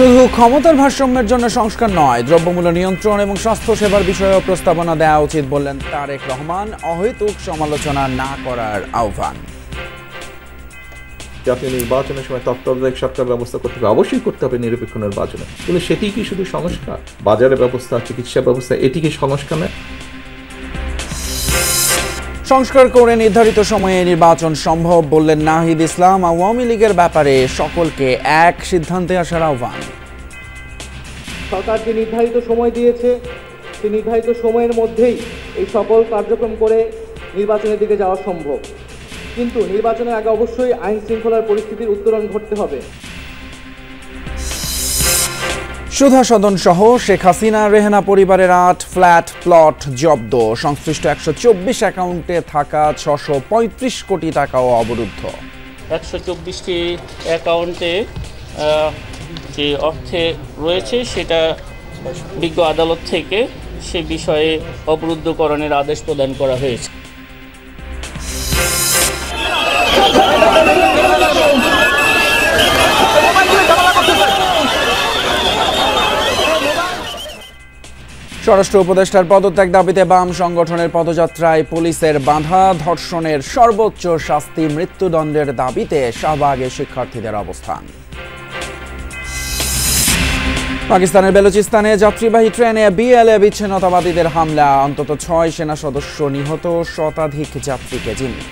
শুধু ক্ষমতার ভারসাম্যের জন্য সংস্কার নয়, দ্রব্যমূল্য নিয়ন্ত্রণ এবং স্বাস্থ্যসেবার বিষয়েও প্রস্তাবনা দেওয়া উচিত বললেন তারেক রহমান। অহেতুক সমালোচনা না করার আহ্বান। জাতীয় নির্বাচনের সময় তত্ত্বাবধায়ক সরকার ব্যবস্থা করতে হবে, অবশ্যই করতে হবে নিরপেক্ষ নির্বাচনে, কিন্তু সেটি কি শুধু সংস্কার? বাজারের ব্যবস্থা, চিকিৎসা ব্যবস্থা, এটি কি সংস্কার নয়? সংস্কার করে নির্ধারিত সময়ে নির্বাচন সম্ভব বললেন নাহিদ ইসলাম। আওয়ামী লীগের ব্যাপারে সকলকে এক সিদ্ধান্তে আসার আহ্বান। সরকার যে নির্ধারিত সময় দিয়েছে, সেই নির্ধারিত সময়ের মধ্যেই এই সকল কার্যক্রম করে নির্বাচনের দিকে যাওয়া সম্ভব, কিন্তু নির্বাচনের আগে অবশ্যই আইন শৃঙ্খলার পরিস্থিতির উত্তরণ ঘটতে হবে। সুধা সদন সহ শেখ হাসিনা রেহেনা পরিবারের 8 ফ্ল্যাট প্লট জব্দ। সংশ্লিষ্ট 124 অ্যাকাউন্টে থাকা 635 কোটি টাকাও অবরুদ্ধ। 124টি অ্যাকাউন্টে যে অর্থে রয়েছে সেটা বিজ্ঞ আদালত থেকে সে বিষয়ে অবরুদ্ধকরণের আদেশ প্রদান করা হয়েছে। স্বরাষ্ট্র উপদেষ্টার পদত্যাগ দাবিতে বাম সংগঠনের পদযাত্রায় পুলিশের বাধা, ধর্ষণের সর্বোচ্চ শাস্তি মৃত্যুদণ্ডের দাবিতে শাহবাগে শিক্ষার্থীদের অবস্থান। পাকিস্তানের বেলুচিস্তানে যাত্রীবাহী ট্রেনে বিএলএ বিচ্ছিন্নতাবাদীদের হামলা, অন্তত 6 সেনা সদস্য নিহত, শতাধিক যাত্রীকে জিম্মি।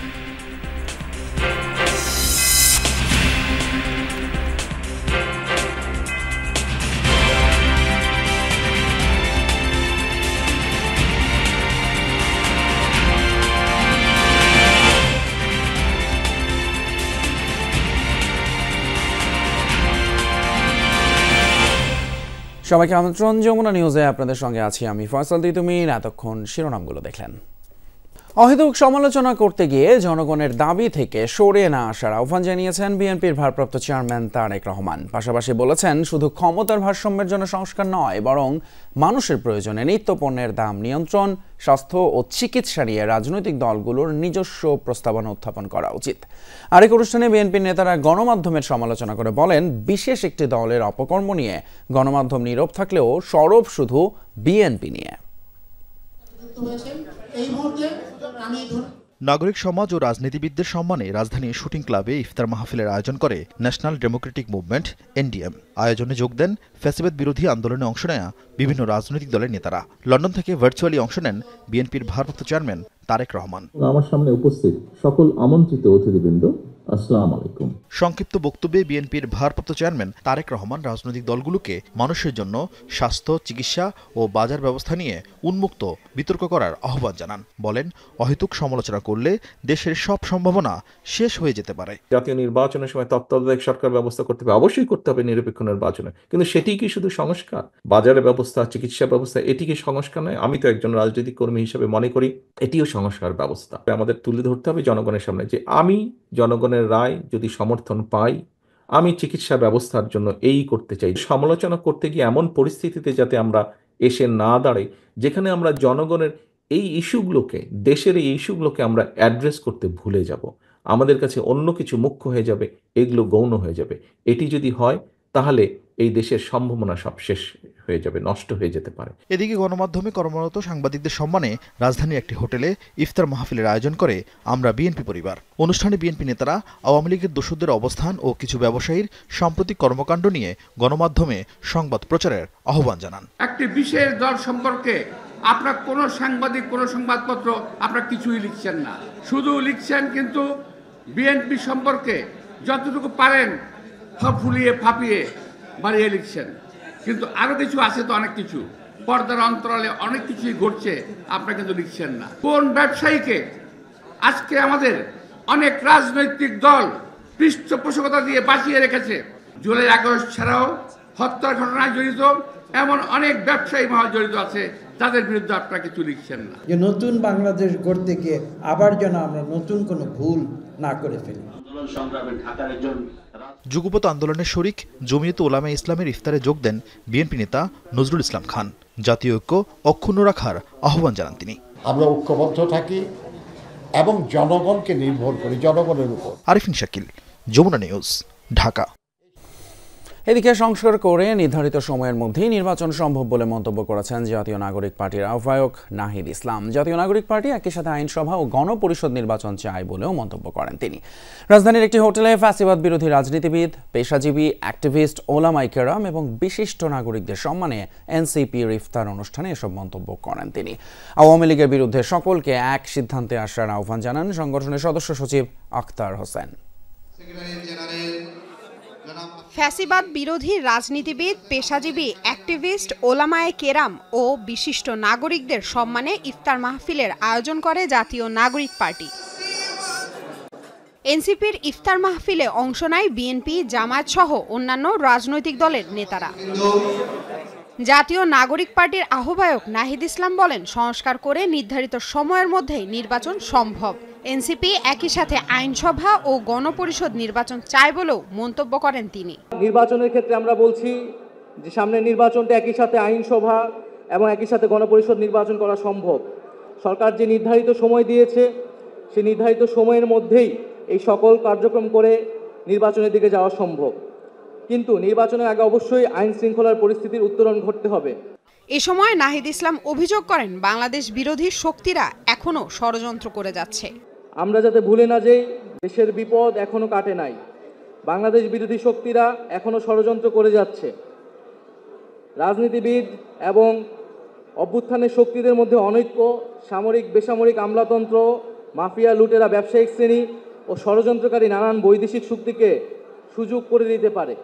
সবাইকে আমন্ত্রণ, যমুনা নিউজে আপনাদের সঙ্গে আছি আমি ফয়সাল তিতুমির। এতক্ষণ শিরোনামগুলো দেখলেন। অহেতুক সমালোচনা করতে গিয়ে জনগণের দাবি থেকে সরে না আসার আহ্বান জানিয়েছেন বিএনপির ভারপ্রাপ্ত চেয়ারম্যান তারেক রহমান। পাশাপাশি বলেছেন, শুধু ক্ষমতার ভারসাম্যের জন্য সংস্কার নয়, বরং মানুষের প্রয়োজনে নিত্যপণ্যের দাম নিয়ন্ত্রণ, স্বাস্থ্য ও চিকিৎসা নিয়ে রাজনৈতিক দলগুলোর নিজস্ব প্রস্তাবনা উত্থাপন করা উচিত। আরেক অনুষ্ঠানে বিএনপির নেতারা গণমাধ্যমের সমালোচনা করে বলেন, বিশেষ একটি দলের অপকর্ম নিয়ে গণমাধ্যম নীরব থাকলেও সরব শুধু বিএনপি নিয়ে। নাগরিক সমাজ ও রাজনীতিবিদদের সম্মানে রাজধানী শুটিং ক্লাবে ইফতার মাহফিলের আয়োজন করে ন্যাশনাল ডেমোক্রেটিক মুভমেন্ট এনডিএম। আয়োজনে যোগ দেন ফ্যাসিবাদ বিরোধী আন্দোলনে অংশ নেয়া বিভিন্ন রাজনৈতিক দলের নেতারা। লন্ডন থেকে ভার্চুয়ালি অংশ নেন বিএনপির ভারপ্রাপ্ত চেয়ারম্যান তারেক রহমান। আমার সামনে উপস্থিত সকল আমন্ত্রিত অতিথিবৃন্দ, আসসালামু আলাইকুম। সংক্ষিপ্ত বক্তব্যে বিএনপির ভারপ্রাপ্ত চেয়ারম্যান তারেক রহমান রাজনৈতিক দলগুলোকে মানুষের জন্য স্বাস্থ্য, চিকিৎসা ও বাজার ব্যবস্থা নিয়ে উন্মুক্ত বিতর্ক করার আহ্বান জানান। বলেন, অহেতুক সমালোচনা করলে দেশের সব সম্ভাবনা শেষ হয়ে যেতে পারে। জাতীয় নির্বাচনের সময় তত্ত্বাবধায়ক সরকার ব্যবস্থা করতে হবে, অবশ্যই করতে হবে নিরপেক্ষ নির্বাচনে, কিন্তু সেটি কি শুধু সংস্কার? বাজারের ব্যবস্থা, চিকিৎসা ব্যবস্থা, এটি কি সংস্কার নয়? আমি তো একজন রাজনৈতিক কর্মী হিসেবে মনে করি এটিও সংস্কার ব্যবস্থা। আমাদের তুলে ধরতে হবে জনগণের সামনে যে আমি জনগণের রায় যদি সমর্থন পাই, আমি চিকিৎসা ব্যবস্থার জন্য এই করতে চাই। সমালোচনা করতে গিয়ে এমন পরিস্থিতিতে যাতে আমরা এসে না দাঁড়াই যেখানে আমরা জনগণের এই ইস্যুগুলোকে, দেশের এই ইস্যুগুলোকে আমরা অ্যাড্রেস করতে ভুলে যাব, আমাদের কাছে অন্য কিছু মুখ্য হয়ে যাবে, এগুলো গৌণ হয়ে যাবে। এটি যদি হয় তাহলে এই দেশের সম্ভাবনা সব শেষ হয়ে যাবে, নষ্ট হয়ে যেতে পারে। এদিকে গণমাধ্যমে কর্মরত সাংবাদিকদের সম্মানে রাজধানীর একটি হোটেলে ইফতার মাহফিলের আয়োজন করে আমরা বিএনপি পরিবার। অনুষ্ঠানে বিএনপি নেতারা আওয়ামী লীগের দোসরদের অবস্থান ও কিছু ব্যবসায়ীর সাম্প্রতিক কর্মকাণ্ড নিয়ে গণমাধ্যমে সংবাদ প্রচারের আহ্বান জানান। একটি বিশেষ দল সম্পর্কে আপনার কোনো সাংবাদিক, কোনো সংবাদপত্র আপনার কিছুই লিখছেন না, শুধু লিখছেন কিন্তু বিএনপি সম্পর্কে যতটুকু পারেন ফুলিয়ে ফাঁপিয়ে বাড়িয়ে লিখছেন, কিন্তু আরো কিছু আছে তো, অনেক কিছু পর্দার অন্তরালে অনেক কিছুই ঘটছে, আপনারা কিন্তু লিখছেন না। কোন ব্যবসায়ীকে আজকে আমাদের অনেক রাজনৈতিক দল পৃষ্ঠপোষকতা দিয়ে বাঁচিয়ে রেখেছে? জুলাই আগস্ট ছাড়াও হত্যার ঘটনায় জড়িত এমন অনেক ব্যবসায়ী মহল জড়িত আছে, তাদের বিরুদ্ধে আপনারা কিছু লিখছেন না। যে নতুন বাংলাদেশ গড়তে গিয়ে আবার যেন আমরা নতুন কোনো ভুল না করে ফেলি। যুগপৎ আন্দোলনের শরিক জমিয়তে উলামায়ে ইসলামের ইফতারে যোগ দেন বিএনপি নেতা নজরুল ইসলাম খান। জাতীয় ঐক্য অক্ষুণ্ণ রাখার আহ্বান জানান তিনি। আমরা ঐক্যবদ্ধ থাকি এবং জনগণকে নির্ভর করি, জনগণের উপর। আরিফিন শাকিল, যমুনা নিউজ, ঢাকা। এদিকে সংস্কার করে নির্ধারিত সময়ের মধ্যেই নির্বাচন সম্ভব বলে মন্তব্য করেছেন জাতীয় নাগরিক পার্টির আহ্বায়ক নাহিদ ইসলাম। জাতীয় নাগরিক পার্টি একই সাথে আইনসভা ও গণপরিষদ নির্বাচন চায় বলেও মন্তব্য করেন তিনি। রাজধানীর একটি হোটেলে ফ্যাসিবাদ বিরোধী রাজনীতিবিদ, পেশাজীবী, অ্যাক্টিভিস্ট, ওলামায়ে কেরাম এবং বিশিষ্ট নাগরিকদের সম্মানে এনসিপির ইফতার অনুষ্ঠানে এসব মন্তব্য করেন তিনি। আওয়ামী লীগের বিরুদ্ধে সকলকে এক সিদ্ধান্তে আসার আহ্বান জানান সংগঠনের সদস্য সচিব আখতার হোসেন। ফ্যাসিবাদ বিরোধী রাজনীতিবিদ, পেশাজীবী, অ্যাক্টিভিস্ট, ওলামায়ে কেরাম ও বিশিষ্ট নাগরিকদের সম্মানে ইফতার মাহফিলের আয়োজন করে জাতীয় নাগরিক পার্টি। এনসিপির ইফতার মাহফিলে অংশ নেয় বিএনপি, জামায়াত সহ অন্যান্য রাজনৈতিক দলের নেতারা। জাতীয় নাগরিক পার্টির আহ্বায়ক নাহিদ ইসলাম বলেন, সংস্কার করে নির্ধারিত সময়ের মধ্যেই নির্বাচন সম্ভব। এনসিপি একই সাথে আইনসভা ও গণপরিষদ নির্বাচন চায় বলেও মন্তব্য করেন তিনি। নির্বাচনের ক্ষেত্রে আমরা বলছি যে সামনের নির্বাচনটা একই সাথে আইনসভা এবং একই সাথে গণপরিষদ নির্বাচন করা সম্ভব। সরকার যে নির্ধারিত সময় দিয়েছে সেই নির্ধারিত সময়ের মধ্যেই এই সকল কার্যক্রম করে নির্বাচনের দিকে যাওয়া সম্ভব, কিন্তু নির্বাচনের আগে অবশ্যই আইন শৃঙ্খলার পরিস্থিতির উত্তরণ ঘটতে হবে। এ সময় নাহিদ ইসলাম অভিযোগ করেন, বাংলাদেশ বিরোধী শক্তিরা এখনো ষড়যন্ত্র করে যাচ্ছে। আমরা যাতে ভুলে না যাই, দেশের বিপদ এখনো কাটে নাই। বাংলাদেশ বিরোধী শক্তিরা এখনো ষড়যন্ত্র করে যাচ্ছে। রাজনীতিবিদ এবং অভ্যুত্থানের শক্তিদের মধ্যে অনৈক্য, সামরিক বেসামরিক আমলাতন্ত্র, মাফিয়া, লুটেরা, ব্যবসায়িক শ্রেণী ও ষড়যন্ত্রকারী নানান বৈদেশিক শক্তিকে সুযোগ করে দিতে পারে।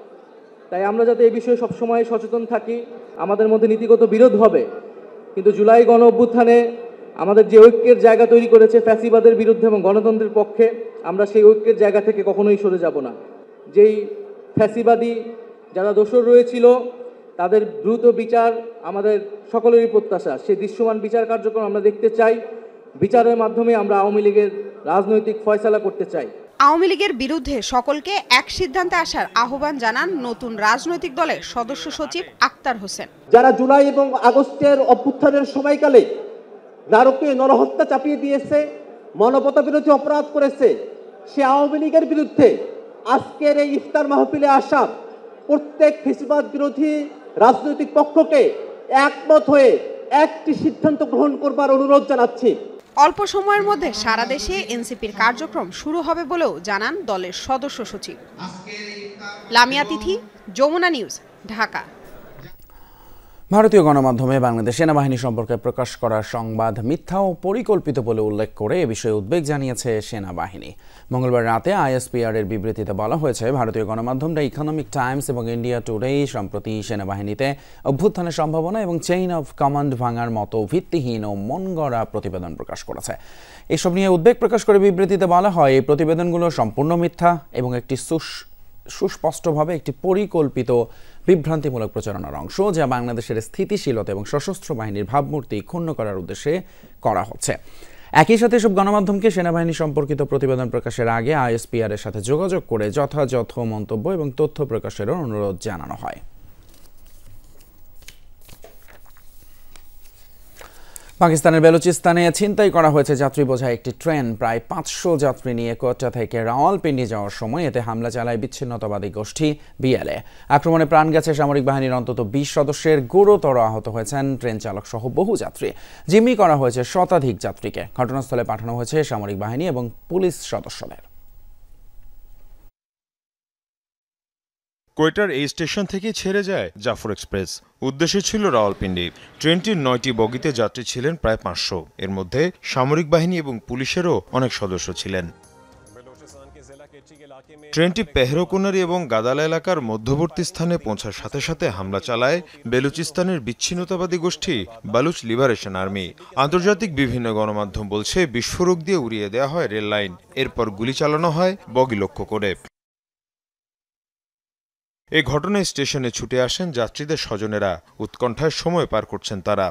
তাই আমরা যাতে এই বিষয়ে সবসময় সচেতন থাকি। আমাদের মধ্যে নীতিগত বিরোধ হবে, কিন্তু জুলাই গণ অভ্যুত্থানে আমাদের যে ঐক্যের জায়গা তৈরি করেছে ফ্যাসিবাদের বিরুদ্ধে এবং গণতন্ত্রের পক্ষে, আমরা সেই ঐক্যের জায়গা থেকে কখনোই সরে যাব না। যেই ফ্যাসিবাদী যারা দোষর রয়েছিল তাদের দ্রুত বিচার আমাদের সকলেরই প্রত্যাশা। সেই দৃশ্যমান বিচার কার্যক্রম আমরা দেখতে চাই। বিচারের মাধ্যমে আমরা আওয়ামী লীগের রাজনৈতিক ফয়সালা করতে চাই। আওয়ামী লীগের বিরুদ্ধে সকলকে এক সিদ্ধান্তে আসার আহ্বান জানান নতুন রাজনৈতিক দলের সদস্য সচিব আখতার হোসেন। যারা জুলাই এবং আগস্টের অভ্যুত্থানের সময়কালে নারকীয় নরহত্যা চাপিয়ে দিয়েছে, মানবতা বিরোধী অপরাধ করেছে, সে আওয়ামী লীগের বিরুদ্ধে আজকের এই ইফতার মাহফিলে আসা প্রত্যেক ফ্যাসিবাদ বিরোধী রাজনৈতিক পক্ষকে একমত হয়ে একটি সিদ্ধান্ত গ্রহণ করবার অনুরোধ জানাচ্ছি। অল্প সময়ের মধ্যে সারা দেশে এনসিপির কার্যক্রম শুরু হবে বলেও জানান দলের সদস্য সচিব। লামিয়া তিথি, যমুনা নিউজ, ঢাকা। ভারতীয় গণমাধ্যমে বাংলাদেশ সেনাবাহিনী সম্পর্কে প্রকাশ করা সংবাদ মিথ্যা ও পরিকল্পিত বলে উল্লেখ করে এ বিষয়ে উদ্বেগ জানিয়েছে সেনাবাহিনী। মঙ্গলবার রাতে আইএসপিআর এর বিবৃতিতে বলা হয়েছে, ভারতীয় গণমাধ্যম দ্য ইকোনমিক টাইমস এবং ইন্ডিয়া টুডে সম্প্রতি সেনাবাহিনীতে অভ্যুত্থানের সম্ভাবনা এবং চেইন অফ কমান্ড ভাঙার মতো ভিত্তিহীন ও মনগড়া প্রতিবেদন প্রকাশ করেছে। এসব নিয়ে উদ্বেগ প্রকাশ করে বিবৃতিতে বলা হয়, এই প্রতিবেদনগুলো সম্পূর্ণ মিথ্যা এবং একটি সুস্পষ্টভাবে একটি পরিকল্পিত বিভ্রান্তিমূলক প্রচারণার অংশ, যা বাংলাদেশের স্থিতিশীলতা এবং সশস্ত্র বাহিনীর ভাবমূর্তি ক্ষুণ্ণ করার উদ্দেশ্যে করা হচ্ছে। একই সাথে সব গণমাধ্যমকে সেনাবাহিনী সম্পর্কিত প্রতিবেদন প্রকাশের আগে আইএসপিআর এর সাথে যোগাযোগ করে যথাযথ মন্তব্য এবং তথ্য প্রকাশের অনুরোধ জানানো হয়। পাকিস্তানের বেলুচিস্তানে ছিনতাই করা হয়েছে যাত্রী বোঝাই একটি ট্রেন। প্রায় 500 যাত্রী নিয়ে কোয়েটা থেকে রাওয়ালপিন্ডি যাওয়ার সময় এতে হামলা চালায় বিচ্ছিন্নতাবাদী গোষ্ঠী বিএলএ। আক্রমণে প্রাণ গেছে সামরিক বাহিনীর অন্তত 20 সদস্যের, গুরুতর আহত হয়েছেন ট্রেন চালক সহ বহু যাত্রী। জিম্মি করা হয়েছে শতাধিক যাত্রীকে। ঘটনাস্থলে পাঠানো হয়েছে সামরিক বাহিনী এবং পুলিশ সদস্যদের। কোয়েটার এই স্টেশন থেকে ছেড়ে যায় জাফর এক্সপ্রেস। উদ্দেশ্য ছিল রাওয়ালপিন্ডি। ট্রেনটির 9টি বগিতে যাত্রী ছিলেন প্রায় 500। এর মধ্যে সামরিক বাহিনী এবং পুলিশেরও অনেক সদস্য ছিলেন। ট্রেনটি পেহরোকুনারি এবং গাদালা এলাকার মধ্যবর্তী স্থানে পৌঁছার সাথে সাথে হামলা চালায় বেলুচিস্তানের বিচ্ছিন্নতাবাদী গোষ্ঠী বালুচ লিবারেশন আর্মি। আন্তর্জাতিক বিভিন্ন গণমাধ্যম বলছে, বিস্ফোরক দিয়ে উড়িয়ে দেওয়া হয় রেল লাইন, এরপর গুলি চালানো হয় বগি লক্ষ্য করে। এই ঘটনায় স্টেশনে ছুটে আসেন যাত্রীদের স্বজনেরা। উৎকণ্ঠায় সময় পার করছেন তারা।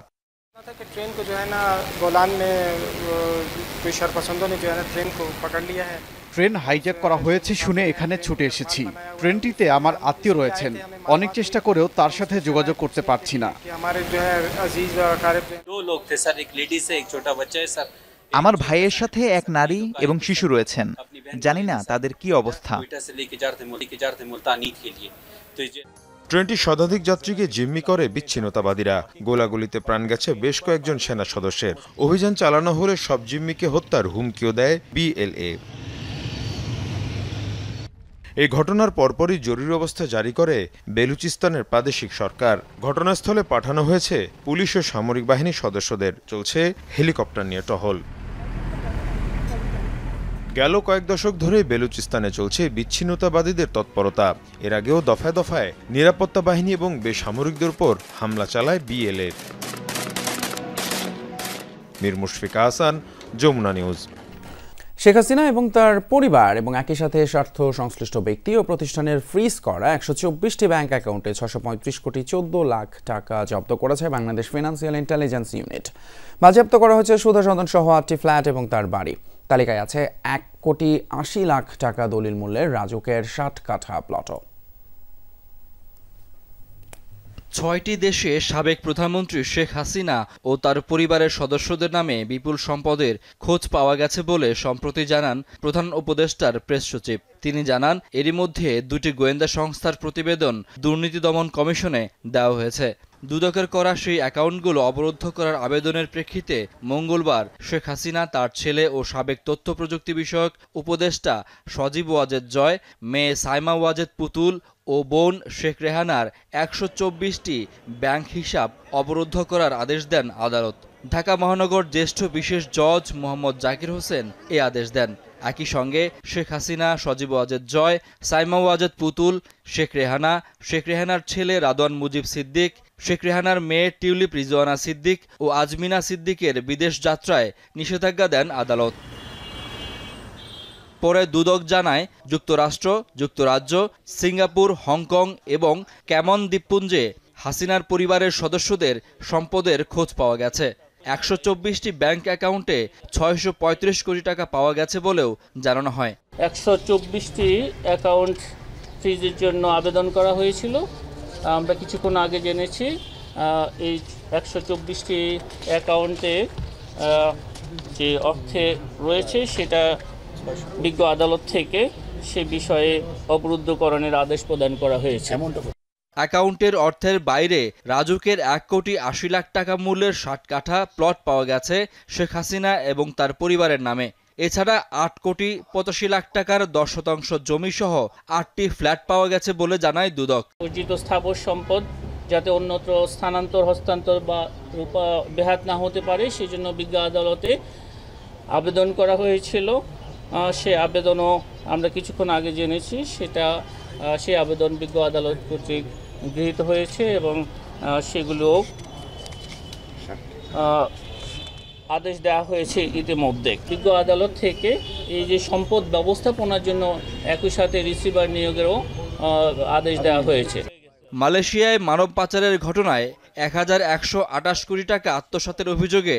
ট্রেন হাইজ্যাক করা হয়েছে শুনে এখানে ছুটে এসেছি। ট্রেনটিতে আমার আত্মীয় রয়েছেন, অনেক চেষ্টা করেও তার সাথে যোগাযোগ করতে পারছি না। আমার ভাইয়ের সাথে এক নারী এবং শিশু রয়েছেন, জানি না তাদের কি অবস্থা। ট্রেনটি শতাধিক যাত্রীকে জিম্মি করে বিচ্ছিন্নতাবাদীরা। গোলাগুলিতে প্রাণ গেছে বেশ কয়েকজন সেনা সদস্যের। অভিযান চালানো হলে সব জিম্মিকে হত্যার হুমকিও দেয় বিএলএ। এই ঘটনার পরপরই জরুরি অবস্থা জারি করে বেলুচিস্তানের প্রাদেশিক সরকার। ঘটনাস্থলে পাঠানো হয়েছে পুলিশ ও সামরিক বাহিনীর সদস্যদের। চলছে হেলিকপ্টার নিয়ে টহল। গেল কয়েক দশক ধরে বেলুচিস্তানে চলছে বিচ্ছিন্নতাবাদীদের তৎপরতা। এর আগেও দফায় দফায় নিরাপত্তা বাহিনী এবং বেসামরিকদের উপর হামলা চালায় বিএলএ। মীর মুশফিক হাসান, যমুনা নিউজ। শেখ হাসিনা এবং তার পরিবার এবং একই সাথে স্বার্থ সংশ্লিষ্ট ব্যক্তি ও প্রতিষ্ঠানের ফ্রিজ করা 124টি ব্যাংক অ্যাকাউন্টে 635 কোটি 14 লাখ টাকা জব্দ করেছে বাংলাদেশ ফিনান্সিয়াল ইন্টেলিজেন্স ইউনিট। বাজেয়াপ্ত করা হয়েছে সুধাসদন সহ 8টি ফ্ল্যাট এবং তার বাড়ি। তালিকায় আছে 1,80,00,000 টাকা দলিল মূল্যের রাজুকের 60 কাঠা প্লটও। 6টি দেশে সাবেক প্রধানমন্ত্রী শেখ হাসিনা ও তার পরিবারের সদস্যদের নামে বিপুল সম্পদের খোঁজ পাওয়া গেছে বলে সম্প্রতি জানান প্রধান উপদেষ্টার প্রেস সচিব। তিনি জানান, এরই মধ্যে 2টি গোয়েন্দা সংস্থার প্রতিবেদন দুর্নীতি দমন কমিশনে দেওয়া হয়েছে। দুদকের করা সেই অ্যাকাউন্টগুলো অবরুদ্ধ করার আবেদনের প্রেক্ষিতে মঙ্গলবার শেখ হাসিনা, তার ছেলে ও সাবেক তথ্য প্রযুক্তি বিষয়ক উপদেষ্টা সজীব ওয়াজেদ জয়, মেয়ে সাইমা ওয়াজেদ পুতুল ও বোন শেখ রেহানার 124টি ব্যাংক হিসাব অবরুদ্ধ করার আদেশ দেন আদালত। ঢাকা মহানগর জ্যেষ্ঠ বিশেষ জজ মোহাম্মদ জাকির হোসেন এ আদেশ দেন। একই সঙ্গে শেখ হাসিনা, সজীব ওয়াজেদ জয়, সাইমা ওয়াজেদ পুতুল, শেখ রেহানার ছেলে রাদওয়ান মুজিব সিদ্দিক, শেখ রেহানার মেয়ে টিউলিপ রিজওয়ানা সিদ্দিক ও আজমিনা সিদ্দিকের বিদেশ যাত্রায় নিষেধাজ্ঞা দেন আদালত। পরে দুদক জানায়, যুক্তরাষ্ট্র, যুক্তরাজ্য, সিঙ্গাপুর, হংকং এবং ক্যামন দ্বীপপুঞ্জে হাসিনার পরিবারের সদস্যদের সম্পদের খোঁজ পাওয়া গেছে। 124টি ব্যাংক অ্যাকাউন্টে 635 কোটি টাকা পাওয়া গেছে বলেও জানানো হয়। 124টি অ্যাকাউন্ট ফ্রিজের জন্য আবেদন করা হয়েছিল। আমরা কিছুক্ষণ আগে জেনেছি এই 124টি অ্যাকাউন্টে যে অর্থে রয়েছে সেটা বিজ্ঞ আদালত থেকে সে বিষয়ে অবরুদ্ধকরণের আদেশ প্রদান করা হয়েছে। অ্যাকাউন্টের অর্থের বাইরে রাজুকের 1,80,00,000 টাকা মূল্যের 60 কাঠা প্লট পাওয়া গেছে শেখ হাসিনা এবং তার পরিবারের নামে। এছাড়া 8,85,00,000 টাকার 10% জমি সহ 8টি ফ্ল্যাট পাওয়া গেছে বলে জানায় দুদক। অর্জিত স্থাবর সম্পদ যাতে অন্যত্র স্থানান্তর, হস্তান্তর বা ব্যাহত না হতে পারে সেজন্য বিজ্ঞ আদালতে আবেদন করা হয়েছিল। সে আবেদনও আমরা কিছুক্ষণ আগে জেনেছি, সেই আবেদন বিজ্ঞ আদালত কর্তৃক গৃহীত হয়েছে এবং সেগুলো আদেশ দেওয়া হয়েছে ইতিমধ্যে। বিজ্ঞ আদালত থেকে এই যে সম্পদ ব্যবস্থাপনার জন্য একই সাথে রিসিভার নিয়োগেরও আদেশ দেওয়া হয়েছে। মালয়েশিয়ায় মানব পাচারের ঘটনায় 1,128 কোটি টাকা আত্মসাতের অভিযোগে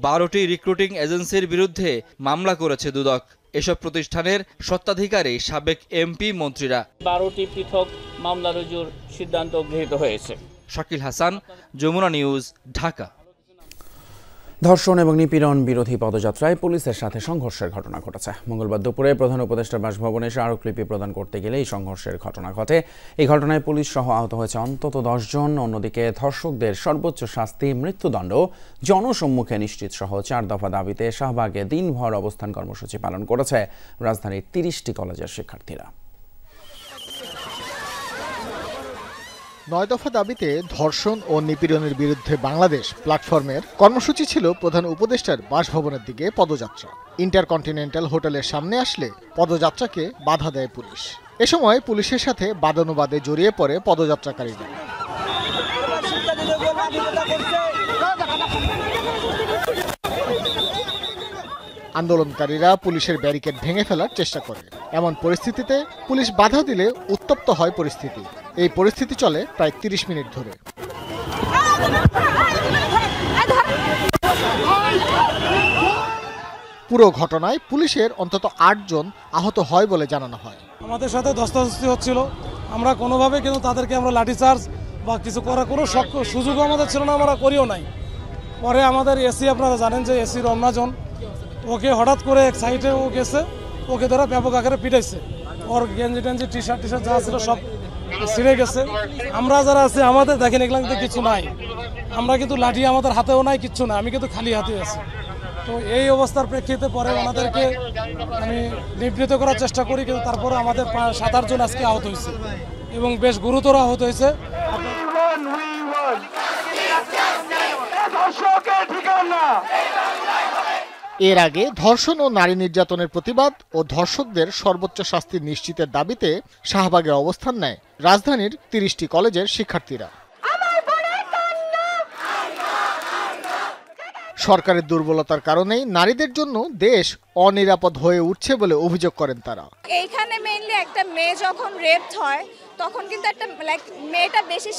12টি রিক্রুটিং এজেন্সির বিরুদ্ধে মামলা করেছে দুদক। এসব প্রতিষ্ঠানের স্বত্বাধিকারী সাবেক এমপি, মন্ত্রীরা। 12টি পৃথক মামলা রুজুর সিদ্ধান্ত গৃহীত হয়েছে। শাকিল হাসান, যমুনা নিউজ, ঢাকা। ধর্ষণ এবং নিপীড়ন বিরোধী পদযাত্রায় পুলিশের সাথে সংঘর্ষের ঘটনা ঘটেছে। মঙ্গলবার দুপুরে প্রধান উপদেষ্টার বাসভবনে স্মারকলিপি প্রদান করতে গেলে এই সংঘর্ষের ঘটনা ঘটে। এই ঘটনায় পুলিশ সহ আহত হয়েছে অন্তত 10 জন। অন্যদিকে ধর্ষকদের সর্বোচ্চ শাস্তি, মৃত্যুদণ্ড জনসম্মুখে নিশ্চিত সহ 4 দফা দাবিতে শাহবাগে দিনভর অবস্থান কর্মসূচি পালন করেছে রাজধানীর 30টি কলেজের শিক্ষার্থীরা। 9 দফা দাবিতে ধর্ষণ ও নিপীড়নের বিরুদ্ধে বাংলাদেশ প্ল্যাটফর্মের কর্মসূচি ছিল প্রধান উপদেষ্টার বাসভবনের দিকে পদযাত্রা। ইন্টারকন্টিনেন্টাল হোটেলের সামনে আসলে পদযাত্রাকে বাধা দেয় পুলিশ। এ সময় পুলিশের সাথে বাদানুবাদে জড়িয়ে পড়ে পদযাত্রাকারীরা। আন্দোলনকারীরা পুলিশের ব্যারিকেড ভেঙে ফেলার চেষ্টা করে। এমন পরিস্থিতিতে পুলিশ বাধা দিলে উত্তপ্ত হয় পরিস্থিতি। এই পরিস্থিতি চলে প্রায় 30 মিনিট ধরে। পুরো ঘটনায় পুলিশের অন্তত 8 জন আহত হয় বলে জানানো হয়। আমাদের সাথে ধস্তাধস্তি হচ্ছিল, আমরা কোনোভাবে কিন্তু তাদেরকে আমরা লাঠিচার্জ বা কিছু করার কোনো সুযোগও আমাদের ছিল না, আমরা করিও নাই। পরে আমাদের এসি, আপনারা জানেন যে এসি রমনাজন, ওকে হঠাৎ করে এক সাইডে ও গেছে, ওকে ধরে ব্যাপক আকারে পিটাইছে। ওর গেঞ্জি টেঞ্জি টি শার্ট যা ছিল সব ছিঁড়ে গেছে। আমরা যারা আছে আমাদের দেখেন এগুলো কিন্তু কিছু নাই, আমরা কিন্তু লাঠি আমাদের হাতেও নাই, কিচ্ছু না, আমি কিন্তু খালি হাতে আছি। তো এই অবস্থার প্রেক্ষিতে পরে ওনাদেরকে আমি নিবৃত করার চেষ্টা করি, কিন্তু তারপরে আমাদের 7-8 জন আজকে আহত হয়েছে এবং বেশ গুরুতর আহত হয়েছে। এর আগে ধর্ষণ ও নারী নির্যাতনের প্রতিবাদ ও ধর্ষকদের সর্বোচ্চ শাস্তি নিশ্চিতের দাবিতে শাহবাগে অবস্থান নেয় রাজধানীর 30টি কলেজের শিক্ষার্থীরা। সরকারের দুর্বলতার কারণেই নারীদের জন্য দেশ অনিরাপদ হয়ে উঠছে বলে অভিযোগ করেন তারা। এইখানে মেইনলি একটা মেয়ে যখন রেপড হয় তখন কিন্তু একটা মেয়েটা বেশি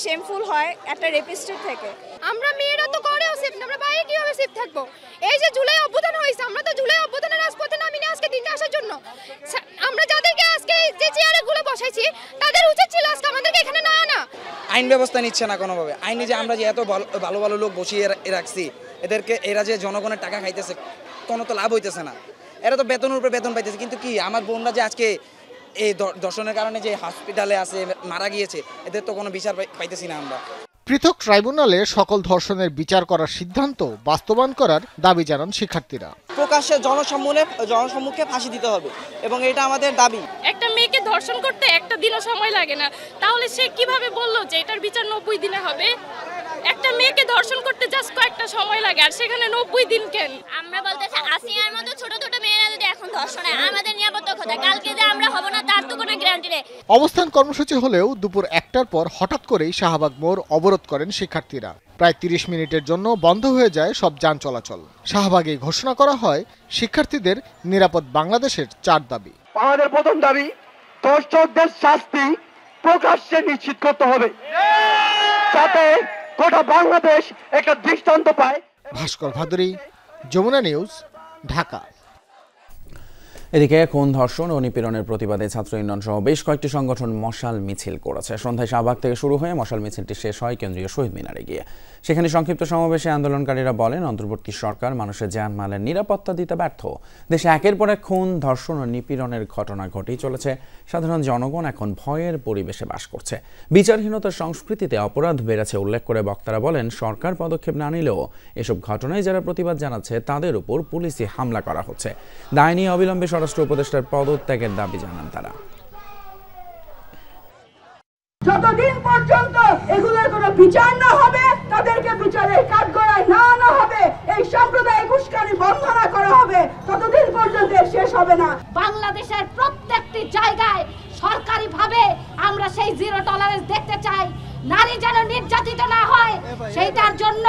শেমফুল হয় একটা রেপিস্টের থেকে। আমরা মেয়েরা তো করেও সেফ না, আমরা বাইরে কিভাবে সেফ থাকবো? এই যে জুলাই অভ্যুত্থান হয়েছে, আমরা তো জুলাই অভ্যুত্থানের রাজপথে নামিনি আজকে দিনটা আসার জন্য। আমরা যাদেরকে আজকে যে চেয়ারে গুলো বসাইছি তাদের উচিত ছিল আজকে আমাদেরকে এখানে না আনা। আইন ব্যবস্থা নিচ্ছে না কোনোভাবে। আইনে যে আমরা যে এত ভালো ভালো লোক বসিয়ে রাখছি, এরা যে জনগণের টাকা খাইতেছে, কোনো তো লাভ হইতেছে না। এরা তো বেতনের উপরে বেতন পাইতেছে, কিন্তু কি আমার বোনরা যে আজকে এই ধর্ষণের কারণে যে হসপিটালে আছে মারা গিয়েছে, এদের তো কোনো বিচার পাইতেছি না আমরা। পৃথক ট্রাইব্যুনালে সকল ধর্ষণের বিচার করার সিদ্ধান্ত বাস্তবায়ন করার দাবি জানান শিক্ষার্থীরা। প্রকাশ্যে জনসম্মুখে ফাঁসি দিতে হবে এবং এটা আমাদের দাবি। একটা মেয়েকে ধর্ষণ করতে একটা দিনও সময় লাগে না, তাহলে সে কিভাবে বললো যে এটার বিচার 90 দিনে হবে? একটা মেয়েকে ধর্ষণ করতে জাস্ট কয়েকটা সময় লাগে, আর সেখানে 90 দিন কেন? আমরা বলতেছি আসিয়ার মতো ছোট ছোট মেয়েরা যদি এখন ধর্ষণ হয়, আমাদের নিরাপত্তা কোথায়? কালকে যে আমরা হব না তার তো কোনো গ্যারান্টি নেই। অবস্থান কর্মসূচি হলেও দুপুর 1টার পর হঠাৎ করেই শাহবাগ মোড় অবরোধ করেন শিক্ষার্থীরা। প্রায় 30 মিনিটের জন্য বন্ধ হয়ে যায় সব যান চলাচল। শাহবাগে ঘোষণা করা হয় শিক্ষার্থীদের নিরাপদ বাংলাদেশের 4 দাবি। আমাদের প্রথম দাবি, ধর্ষকদের শাস্তি প্রকাশ্যে নিশ্চিত করতে হবে, যাতে গোটা বাংলাদেশ একটা দৃষ্টান্ত পায়। ভাস্কর ভাদুরী, যমুনা নিউজ, ঢাকা। এদিকে খুন, ধর্ষণ ও নিপীড়নের প্রতিবাদে ছাত্র ইউনিয়ন সহ বেশ কয়েকটি সংগঠন মশাল মিছিল করেছে। সন্ধ্যায় শাহবাগ থেকে শুরু হয়ে মশাল মিছিলটি শেষ হয় কেন্দ্রীয় শহীদ মিনারে গিয়ে। সেখানে সংক্ষিপ্ত সমাবেশে আন্দোলনকারীরা বলেন, অন্তর্বর্তী সরকার মানুষের জানমালের নিরাপত্তা দিতে ব্যর্থ। দেশে একের পর এক খুন, ধর্ষণ ও নিপীড়নের ঘটনা ঘটেই চলেছে। সাধারণ জনগণ এখন ভয়ের পরিবেশে বাস করছে। বিচারহীনতার সংস্কৃতিতে অপরাধ বেড়েছে উল্লেখ করে বক্তারা বলেন, সরকার পদক্ষেপ না নিলেও এসব ঘটনায় যারা প্রতিবাদ জানাচ্ছে তাদের উপর পুলিশি হামলা করা হচ্ছে। দায় নিয়ে অবিলম্বে স্বরাষ্ট্র উপদেষ্টার পদত্যাগের দাবি জানান তারা। যতদিন পর্যন্ত এগুলোর কোনো বিচার না হবে, তাদেরকে বিচারের কাঠগড়ায় না আনা হবে, এই সাম্প্রদায়িক উস্কানি বন্ধ না করা হবে, ততদিন পর্যন্ত শেষ হবে না। বাংলাদেশের প্রত্যেকটি জায়গায় সরকারিভাবে আমরা সেই জিরো টলারেন্স দেখতে চাই। নারী যেন নির্যাতিত না হয়, সেইটার জন্য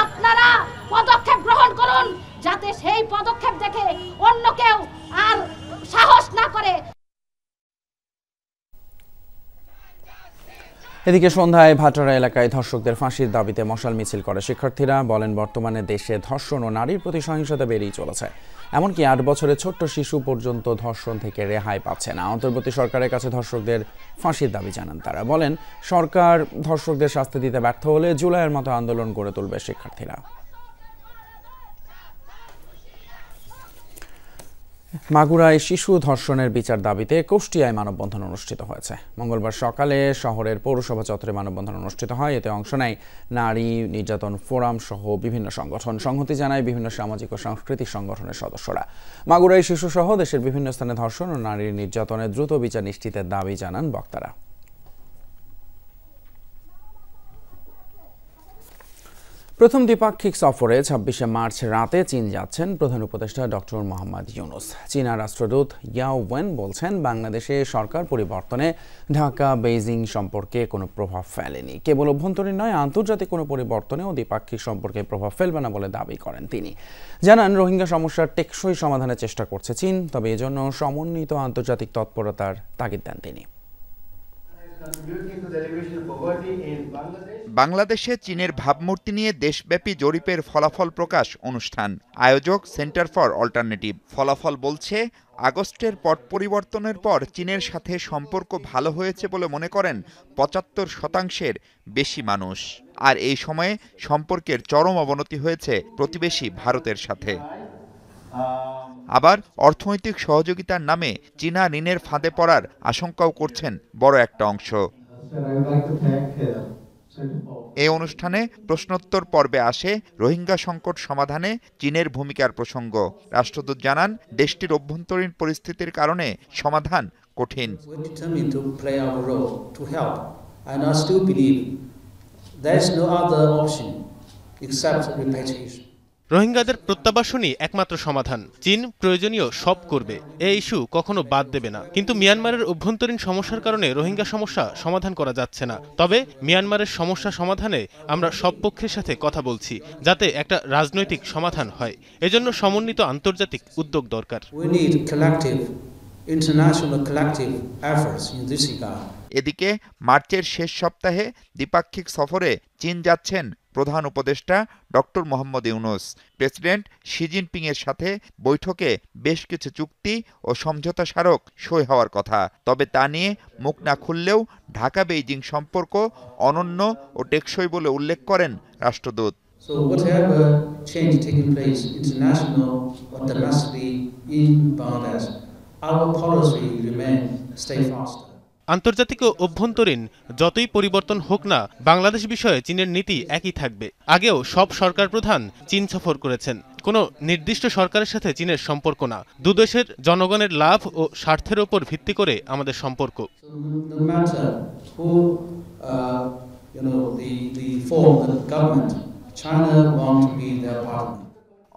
আপনারা পদক্ষেপ গ্রহণ করুন, যাতে সেই পদক্ষেপ দেখে অন্য কেউ আর সাহস না করে। এদিকে সন্ধ্যায় ভাটারা এলাকায় ধর্ষকদের ফাঁসির দাবিতে মশাল মিছিল করে শিক্ষার্থীরা। বলেন, বর্তমানে দেশে ধর্ষণ ও নারীর প্রতি সহিংসতা বেড়েই চলেছে। এমনকি 8 বছরের ছোট্ট শিশু পর্যন্ত ধর্ষণ থেকে রেহাই পাচ্ছে না। অন্তর্বর্তী সরকারের কাছে ধর্ষকদের ফাঁসির দাবি জানান তারা। বলেন, সরকার ধর্ষকদের শাস্তি দিতে ব্যর্থ হলে জুলাইয়ের মতো আন্দোলন গড়ে তুলবে শিক্ষার্থীরা। মাগুরায় শিশু ধর্ষণের বিচার দাবিতে কুষ্টিয়ায় মানববন্ধন অনুষ্ঠিত হয়েছে। মঙ্গলবার সকালে শহরের পৌরসভা চত্বরে মানববন্ধন অনুষ্ঠিত হয়। এতে অংশ নেয় নারী নির্যাতন ফোরাম সহ বিভিন্ন সংগঠন। সংহতি জানায় বিভিন্ন সামাজিক ও সাংস্কৃতিক সংগঠনের সদস্যরা। মাগুরায় শিশু সহ দেশের বিভিন্ন স্থানে ধর্ষণ ও নারীর নির্যাতনের দ্রুত বিচার নিশ্চিতের দাবি জানান বক্তারা। প্রথম দ্বিপাক্ষিক সফরে 26শে মার্চ রাতে চীন যাচ্ছেন প্রধান উপদেষ্টা ডক্টর মোহাম্মদ ইউনুস। চীনা রাষ্ট্রদূত ইয়াও ওয়েন বলছেন, বাংলাদেশে সরকার পরিবর্তনে ঢাকা বেইজিং সম্পর্কে কোনো প্রভাব ফেলেনি। কেবল অভ্যন্তরীণ নয়, আন্তর্জাতিক কোনো পরিবর্তনেও দ্বিপাক্ষিক সম্পর্কে প্রভাব ফেলবে না বলে দাবি করেন তিনি। জানান, রোহিঙ্গা সমস্যার টেকসই সমাধানের চেষ্টা করছে চীন, তবে এজন্য সমন্বিত আন্তর্জাতিক তৎপরতার তাগিদ দেন তিনি। বাংলাদেশে চীনের ভাবমূর্তি নিয়ে দেশব্যাপী জরিপের ফলাফল প্রকাশ অনুষ্ঠান। আয়োজক সেন্টার ফর অল্টারনেটিভ। ফলাফল বলছে, আগস্টের পট পরিবর্তনের পর চীনের সাথে সম্পর্ক ভালো হয়েছে বলে মনে করেন 75% বেশি মানুষ। আর এই সময়ে সম্পর্কের চরম অবনতি হয়েছে প্রতিবেশী ভারতের সাথে। আবার অর্থনৈতিক সহযোগিতার নামে চীনা ঋণের ফাঁদে পড়ার আশঙ্কাও করছেন বড় একটা অংশ। এই অনুষ্ঠানে প্রশ্নোত্তর পর্বে আসে রোহিঙ্গা সংকট সমাধানে চীনের ভূমিকার প্রসঙ্গ। রাষ্ট্রদূত জানান, দেশটির অভ্যন্তরীণ পরিস্থিতির কারণে সমাধান কঠিন। রোহিঙ্গাদের প্রত্যাবাসনই একমাত্র সমাধান। চীন প্রয়োজনীয় সব করবে, এই ইস্যু কখনো বাদ দেবে না। কিন্তু মিয়ানমারের অভ্যন্তরীণ সমস্যার কারণে রোহিঙ্গা সমস্যা সমাধান করা যাচ্ছে না। তবে মিয়ানমারের সমস্যা সমাধানে আমরা সব পক্ষের সাথে কথা বলছি, যাতে একটা রাজনৈতিক সমাধান হয়। এজন্য সমন্বিত আন্তর্জাতিক উদ্যোগ দরকার। এদিকে মার্চের শেষ সপ্তাহে দ্বিপাক্ষিক সফরে চীন যাচ্ছেন প্রধান উপদেষ্টা doctor Mohammad Yunus. President Xi Jinping এর সাথে বৈঠকে বেশ কিছু চুক্তি ও সমঝোতা স্মারক সই হওয়ার কথা। তবে তা নিয়ে মুখ না খুললেও ঢাকা বেইজিং সম্পর্ক অনন্য ও টেকসই বলে উল্লেখ করেন রাষ্ট্রদূত। আন্তর্জাতিক ও অভ্যন্তরীণ যতই পরিবর্তন হোক না, বাংলাদেশ বিষয়ে চীনের নীতি একই থাকবে। আগেও সব সরকার প্রধান চীন সফর করেছেন। কোনো নির্দিষ্ট সরকারের সাথে চীনের সম্পর্ক না, দুদেশের জনগণের লাভ ও স্বার্থের উপর ভিত্তি করে আমাদের সম্পর্ক।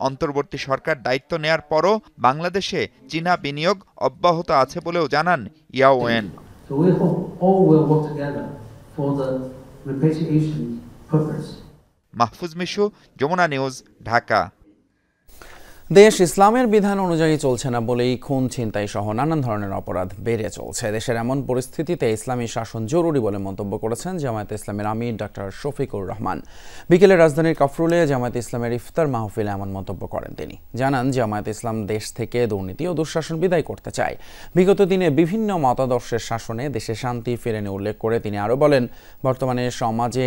অন্তর্বর্তী সরকার দায়িত্ব নেয়ার পরও বাংলাদেশে চীনা বিনিয়োগ অব্যাহত আছে বলেও জানান ইয়াও ওয়েন। মাহফুজ মিশু, যমুনা নিউজ, ঢাকা। দেশ ইসলামের বিধান অনুযায়ী চলছে না বলেই খুন, ছিনতাই সহ নানান ধরনের অপরাধ বেড়ে চলছে। দেশের এমন পরিস্থিতিতে ইসলামী শাসন জরুরি বলে মন্তব্য করেছেন জামায়াতে ইসলামের আমির ডক্টর শফিকুর রহমান। বিকেলে রাজধানীর কাফরুলে জামায়াতে ইসলামের ইফতার মাহফিলে এমন মন্তব্য করেন তিনি। জানান, জামায়াতে ইসলাম দেশ থেকে দুর্নীতি ও দুঃশাসন বিদায় করতে চায়। বিগত দিনে বিভিন্ন মতাদর্শের শাসনে দেশে শান্তি ফেরেনি উল্লেখ করে তিনি আরও বলেন, বর্তমানে সমাজে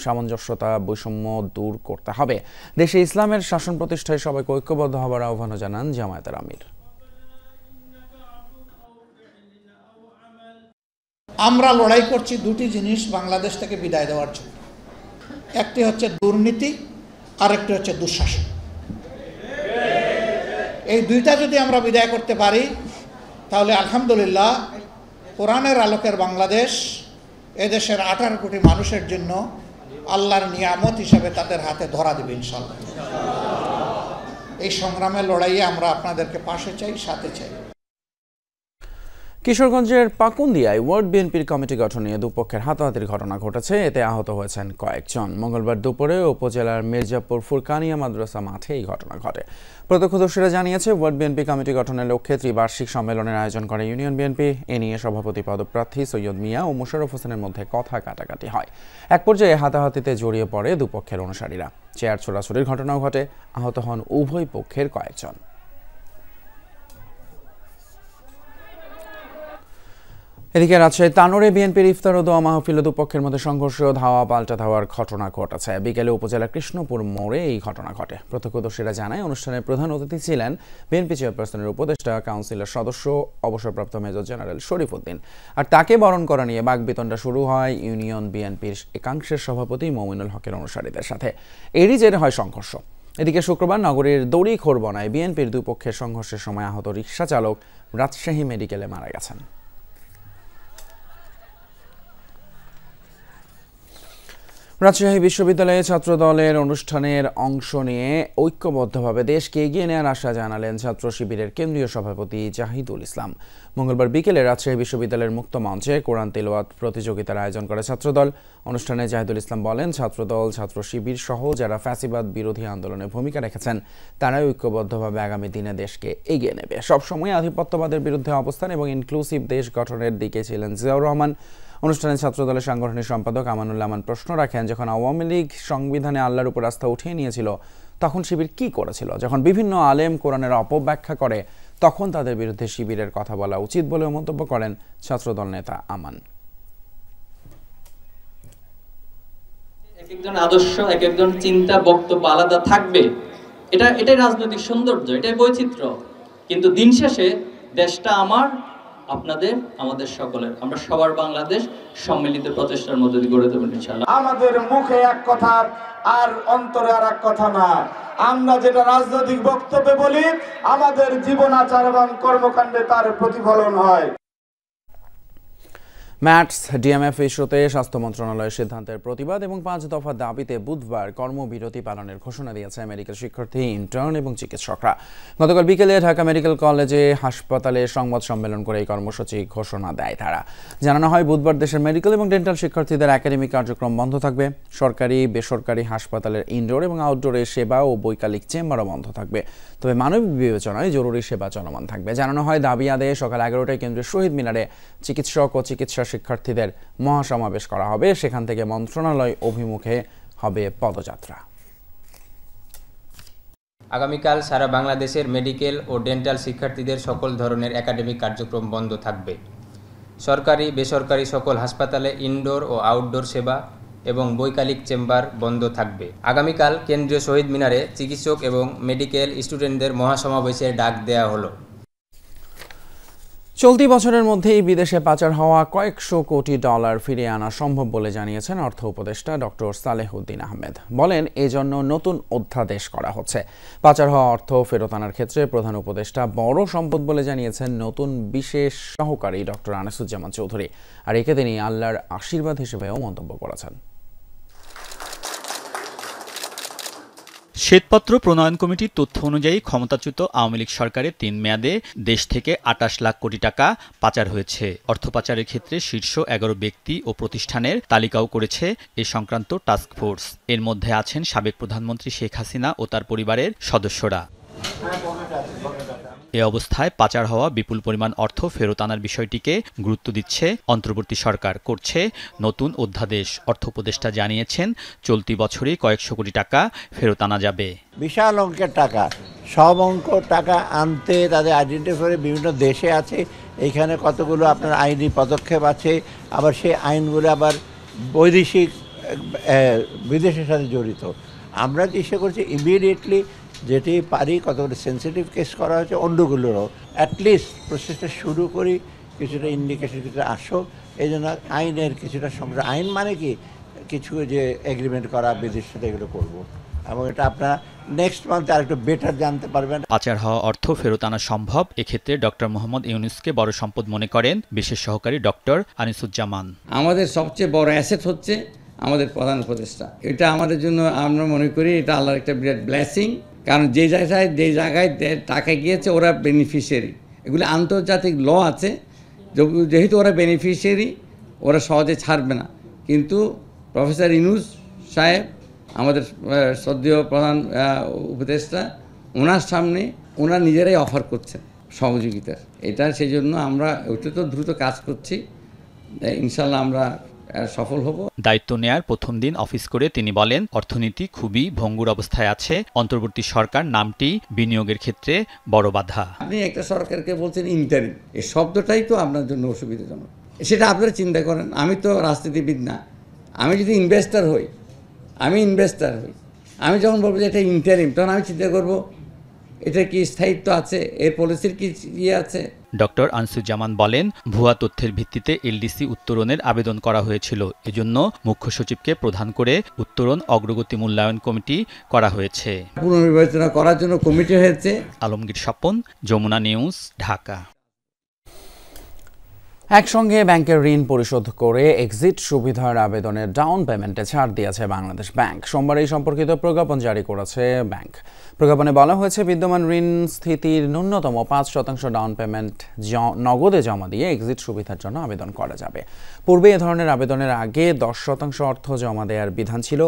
সামঞ্জস্যতা, বৈষম্য দূর করতে হবে। দেশে ইসলামের শাসন প্রতিষ্ঠায় সবাইকে ঐক্যবদ্ধ হবার আহ্বানও জানান জামায়াতের আমির। আমরা লড়াই করছি দুটি জিনিস বাংলাদেশ থেকে বিদায় দেওয়ার জন্য। একটি হচ্ছে দুর্নীতি, আর একটি হচ্ছে দুঃশাসন। এই দুইটা যদি আমরা বিদায় করতে পারি, তাহলে আলহামদুলিল্লাহ কোরআনের আলোকের বাংলাদেশ এদেশের 18 কোটি মানুষের জন্য আল্লাহর নিয়ামত হিসেবে তাদের হাতে ধরা দেবে ইনশাআল্লাহ। এই সংগ্রামের লড়াইয়ে আমরা আপনাদেরকে পাশে চাই, সাথে চাই। কিশোরগঞ্জের পাকুন্দিয়ায় ওয়ার্ড বিএনপির কমিটি গঠন নিয়ে দুপক্ষের হাতাহাতির ঘটনা ঘটেছে। এতে আহত হয়েছেন কয়েকজন। মঙ্গলবার দুপুরে উপজেলার মির্জাপুর ফুরকানিয়া মাদ্রাসা মাঠে এই ঘটনা ঘটে। প্রত্যক্ষদর্শীরা জানিয়েছে, ওয়ার্ড বিএনপি কমিটি গঠনের লক্ষ্যে ত্রিবার্ষিক সম্মেলনের আয়োজন করে ইউনিয়ন বিএনপি। এ নিয়ে সভাপতি পদপ্রার্থী সৈয়দ মিয়া ও মোশাররফ হোসেনের মধ্যে কথা কাটাকাটি হয়। এক পর্যায়ে হাতাহাতিতে জড়িয়ে পড়ে দুপক্ষের অনুসারীরা। চেয়ার ছোড়াছুড়ির ঘটনাও ঘটে। আহত হন উভয় পক্ষের কয়েকজন। এদিকে রাজশাহী তানোরে বিএনপির ইফতার ও দোয়া মাহফিলে দুপক্ষের মধ্যে সংঘর্ষ, ধাওয়া পাল্টা ধাওয়ার ঘটনা ঘটেছে। বিকেলে উপজেলা কৃষ্ণপুর মোড়ে এই ঘটনা ঘটে। প্রত্যক্ষদর্শীরা জানায়, অনুষ্ঠানের প্রধান অতিথি ছিলেন বিএনপি চেয়ারপারসনের উপদেষ্টা কাউন্সিলর সদস্য অবসরপ্রাপ্ত মেজর জেনারেল শরীফ উদ্দিন। আর তাকে বরণ করা নিয়ে বাকবিতণ্ডা শুরু হয় ইউনিয়ন বিএনপির একাংশের সভাপতি মমিনুল হকের অনুসারীদের সাথে। এরই জেরে হয় সংঘর্ষ। এদিকে শুক্রবার নগরীর দড়িখোরবনায় বিএনপির দুই পক্ষের সংঘর্ষের সময় আহত রিকশা চালক রাজশাহী মেডিকেলে মারা গেছেন। রাজশাহী বিশ্ববিদ্যালয়ে ছাত্রদলের অনুষ্ঠানের অংশ নিয়ে ঐক্যবদ্ধভাবে দেশকে এগিয়ে নেওয়ার আশা জানালেন ছাত্র শিবিরের কেন্দ্রীয় সভাপতি জাহিদুল ইসলাম। মঙ্গলবার বিকেলে রাজশাহী বিশ্ববিদ্যালয়ের মুক্ত মঞ্চে কোরআন তিলাওয়াত প্রতিযোগিতার আয়োজন করে ছাত্রদল। অনুষ্ঠানে জাহিদুল ইসলাম বলেন, ছাত্রদল, ছাত্র শিবির সহ যারা ফ্যাসিবাদ বিরোধী আন্দোলনে ভূমিকা রেখেছেন তারাই ঐক্যবদ্ধভাবে আগামী দিনে দেশকে এগিয়ে নেবে। সবসময় আধিপত্যবাদের বিরুদ্ধে অবস্থান এবং ইনক্লুসিভ দেশ গঠনের দিকে ছিলেন জিয়াউর রহমান। অনুষ্ঠানে ছাত্রদলের সাংগঠনিক সম্পাদক আমানুল্লাহ আমান প্রশ্ন রাখেন, যখন আওয়ামী লীগ সংবিধানে আল্লাহর উপর আস্থা উঠিয়ে নিয়েছিল তখন শিবির কি করেছিল? যখন বিভিন্ন আলেম কোরআনের অপব্যাখ্যা করে তখন তাদের বিরুদ্ধে শিবিরের কথা বলা উচিত বলেও মন্তব্য করেন ছাত্রদল নেতা আমান। এক একজন আদর্শ, এক একজন চিন্তা, বক্তব্য আলাদা থাকবে, এটাই রাজনৈতিক সৌন্দর্য, এটাই বৈচিত্র্য। কিন্তু দিন শেষে দেশটা আমার, আপনাদের, আমাদের সকলের। আমরা সবার বাংলাদেশ সম্মিলিত প্রচেষ্টার মধ্যে দিয়ে গড়ে দেবেন ইনশাআল্লাহ। আমাদের মুখে এক কথা আর অন্তরে আর এক কথা না। আমরা যেটা রাজনৈতিক বক্তব্যে বলি, আমাদের জীবন আচার এবং কর্মকাণ্ডে তার প্রতিফলন হয়। ম্যাটস ডিএমএফ ইস্যুতে স্বাস্থ্য মন্ত্রণালয়ের সিদ্ধান্তের প্রতিবাদ এবং 5 দফা দাবিতে বুধবার কর্মবিরতি পালনের ঘোষণা দিয়েছে মেডিকেল শিক্ষার্থী, ইন্টার্ন এবং চিকিৎসকরা। গতকাল বিকেলে ঢাকা মেডিকেল কলেজে হাসপাতালে সংবাদ সম্মেলন করে এই কর্মসূচি ঘোষণা দেয় তারা। জানানো হয়, বুধবার দেশের মেডিকেল এবং ডেন্টাল শিক্ষার্থীদের একাডেমিক কার্যক্রম বন্ধ থাকবে। সরকারি বেসরকারি হাসপাতালের ইনডোর এবং আউটডোরে সেবা ও বৈকালিক চেম্বারও বন্ধ থাকবে। তবে মানবিক বিবেচনায় জরুরি সেবা চলমান থাকবে। জানানো হয়, দাবি আদায়ে সকাল 11টায় কেন্দ্রীয় শহীদ মিনারে চিকিৎসক ও চিকিৎসা শিক্ষার্থীদের মহাসমাবেশ করা হবে। সেখান থেকে মন্ত্রণালয় অভিমুখে হবে পদযাত্রা। আগামীকাল সারা বাংলাদেশের মেডিকেল ও ডেন্টাল শিক্ষার্থীদের সকল ধরনের একাডেমিক কার্যক্রম বন্ধ থাকবে। সরকারি বেসরকারি সকল হাসপাতালে ইনডোর ও আউটডোর সেবা এবং বৈকালিক চেম্বার বন্ধ থাকবে। আগামীকাল কেন্দ্রীয় শহীদ মিনারে চিকিৎসক এবং মেডিকেল স্টুডেন্টদের মহাসমাবেশের ডাক দেওয়া হলো। চলতি বছরের মধ্যেই বিদেশে পাচার হওয়া কয়েকশো কোটি ডলার ফিরিয়ে আনা সম্ভব বলে জানিয়েছেন অর্থ উপদেষ্টা ডক্টর সালেহুদ্দিন আহমেদ। বলেন, এজন্য নতুন অধ্যাদেশ করা হচ্ছে। পাচার হওয়া অর্থ ফেরত আনার ক্ষেত্রে প্রধান উপদেষ্টা বড় সম্পদ বলে জানিয়েছেন নতুন বিশেষ সহকারী ডক্টর আনিসুজ্জামান চৌধুরী। আর একে তিনি আল্লাহর আশীর্বাদ হিসেবেও মন্তব্য করেছেন। শ্বেতপত্র প্রণয়ন কমিটির তথ্য অনুযায়ী ক্ষমতাচ্যুত আওয়ামী লীগ সরকারের 3 মেয়াদে দেশ থেকে 28 লাখ কোটি টাকা পাচার হয়েছে। অর্থ পাচারের ক্ষেত্রে শীর্ষ 11 ব্যক্তি ও প্রতিষ্ঠানের তালিকাও করেছে এ সংক্রান্ত টাস্ক ফোর্স। এর মধ্যে আছেন সাবেক প্রধানমন্ত্রী শেখ হাসিনা ও তার পরিবারের সদস্যরা। এ অবস্থায় পাচার হওয়া বিপুল পরিমাণ অর্থ ফেরত আনার বিষয়টিকে গুরুত্ব দিচ্ছে অন্তর্বর্তী সরকার, করছে নতুন অধ্যাদেশ। অর্থ উপদেষ্টা জানিয়েছেন, চলতি বছরই কয়েকশো কোটি টাকা ফেরত আনা যাবে। বিশাল অঙ্কের টাকা, সব অঙ্ক টাকা আনতে তাদের আইডেন্টিফাই করে বিভিন্ন দেশে আছে। এইখানে কতগুলো আপনার আইনি পদক্ষেপ আছে, আবার সেই আইনগুলো আবার বৈদেশিক বিদেশের সাথে জড়িত। আমরা চেষ্টা করছি ইমিডিয়েটলি যেটি পারি কতগুলো সেন্সিটিভ কেস করা হয়েছে, অন্যগুলোরও অ্যাটলিস্ট প্রসেসটা শুরু করি, কিছুটা ইন্ডিকেশন কিছুটা আসুক। এই জন্য আইনের কিছুটা সংগ্রহ, আইন মানে কি কিছু যে এগ্রিমেন্ট করা বিদেশের সাথে এগুলো করবো, এবং এটা আপনারা নেক্সট মান্থে আরেকটু বেটার জানতে পারবেন। পাচার হওয়া অর্থ ফেরত আনা সম্ভব। এক্ষেত্রে ডক্টর মোহাম্মদ ইউনুসকে বড় সম্পদ মনে করেন বিশেষ সহকারী ডক্টর আনিসুজ্জামান। আমাদের সবচেয়ে বড় অ্যাসেট হচ্ছে আমাদের প্রধান উপদেষ্টা। এটা আমাদের জন্য আমরা মনে করি এটা আল্লাহর একটা বিরাট ব্লেসিং। কারণ যে জায়গায় টাকা গিয়েছে ওরা বেনিফিশিয়ারি, এগুলি আন্তর্জাতিক ল আছে, যেহেতু ওরা বেনিফিশিয়ারি ওরা সহজে ছাড়বে না। কিন্তু প্রফেসর ইউনুস সাহেব আমাদের শ্রদ্ধেয় প্রধান উপদেষ্টা, ওনার সামনে ওনারা নিজেরাই অফার করছেন সহযোগিতার। এটা সেই জন্য আমরা ওটা তো দ্রুত কাজ করছি, ইনশাল্লাহ আমরা সফল হব। দায়িত্ব নেয়ার প্রথম দিন অফিস করে তিনি বলেন, অর্থনীতি খুবই ভঙ্গুর অবস্থায় আছে। অন্তর্বর্তী সরকার নামটি বিনিয়োগের ক্ষেত্রে বড় বাধা। আপনি একটা সরকারকে বলছেন ইন্টারিম, এই শব্দটাই তো আপনার জন্য অসুবিধাজনক। সেটা আপনারা চিন্তা করেন। আমি তো রাজনীতিবিদ না, আমি যদি ইনভেস্টার হই, আমি যখন বলবো যে এটা ইন্টারিম, তখন আমি চিন্তা করব এটা কি স্থায়িত্ব আছে, এর পলিসির কি ইয়ে আছে। ডক্টর আনিসুজ্জামান বলেন, ভুয়া তথ্যের ভিত্তিতে এলডিসি উত্তরণের আবেদন করা হয়েছিল। এজন্য মুখ্য সচিবকে প্রধান করে উত্তরণ অগ্রগতি মূল্যায়ন কমিটি করা হয়েছে। পুনর্বিবেচনা করার জন্য কমিটি হয়েছে। আলমগীর স্বপন, যমুনা নিউজ, ঢাকা। একসঙ্গে ব্যাংকের ঋণ পরিশোধ করে এক্সিট সুবিধার আবেদনের ডাউন পেমেন্টে ছাড় দিয়েছে বাংলাদেশ ব্যাংক। সোমবার এই সম্পর্কিত প্রজ্ঞাপন জারি করেছে ব্যাংক। প্রজ্ঞাপনে বলা হয়েছে, বিদ্যমান ঋণ স্থিতির ন্যূনতম 5% ডাউন পেমেন্ট নগদে জমা দিয়ে এক্সিট সুবিধার জন্য আবেদন করা যাবে। পূর্বে এ ধরনের আবেদনের আগে 10% অর্থ জমা দেওয়ার বিধান ছিল।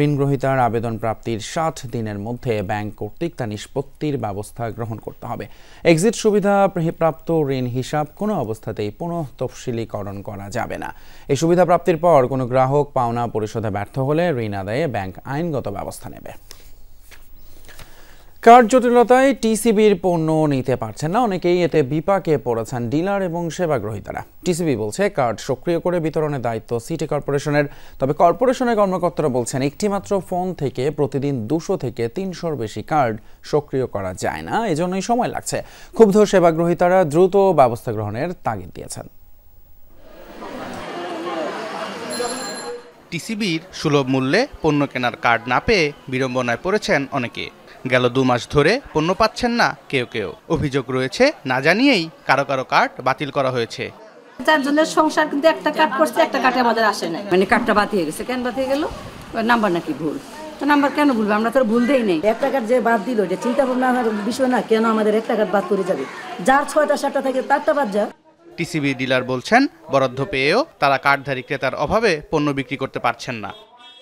ঋণ গ্রহীতার আবেদন প্রাপ্তির 60 দিনের মধ্যে ব্যাংক কর্তৃক তা নিষ্পত্তির ব্যবস্থা গ্রহণ করতে হবে। এক্সিট সুবিধা প্রাপ্ত ঋণ হিসাব কোনো অবস্থাতেই তফসিলীকরণ করা যাবে না। এই সুবিধা প্রাপ্তির পর কোনো গ্রাহক পাওনা পরিশোধে ব্যর্থ হলে ঋণ আদায়ে ব্যাংক আইনগত ব্যবস্থা নেবে। কার্ড জটিলতায় টিসিবির পণ্য নিতে পারছেন না অনেকেই, এতে বিপাকে পড়েছেন ডিলার এবং সেবাগ্রহীতারা। টিসিবি বলছে কার্ড সক্রিয় করে বিতরণের দায়িত্ব সিটি কর্পোরেশনের, তবে কর্পোরেশনের কর্মকর্তারা বলছেন একটিমাত্র ফোন থেকে প্রতিদিন 200 থেকে 300-র বেশি কার্ড সক্রিয় করা যায় না, এজন্যই সময় লাগছে। ক্ষুব্ধ সেবাগ্রহীতারা দ্রুত ব্যবস্থা গ্রহণের তাগিদ দিয়েছেন। টিসিবির সুলভ মূল্যে পণ্য কেনার কার্ড না পেয়ে বিড়ম্বনায় পড়েছেন অনেকে। গেল 2 মাস ধরে পণ্য পাচ্ছেন না কেউ কেউ। অভিযোগ রয়েছে না জানিয়েই কারো কারো কার্ড বাতিল করা হয়েছে। 4 জনের সংসার কিন্তু একটা কার্ড করছে, একটা কার্ডে আমাদের আসে না, মানে কার্ডটা বাতিল হয়ে গেছে। কেন বাতিল গেল? নাম্বার নাকি ভুল। তো নাম্বার কেন ভুলবে? আমরা তো ভুল দেই নাই। একটা কার্ড যে বাদ দিল এটা চিন্তা ভাবনার বিষয় না, কেন আমাদের একটা কার্ড বাদ করে যাবে? যার 6টা 7টা থাকে তারটা বাদ যা। টিসিবি ডিলার বলছেন বরাদ্দ পেয়েও তারা কার্ডধারী ক্রেতার অভাবে পণ্য বিক্রি করতে পারছেন না।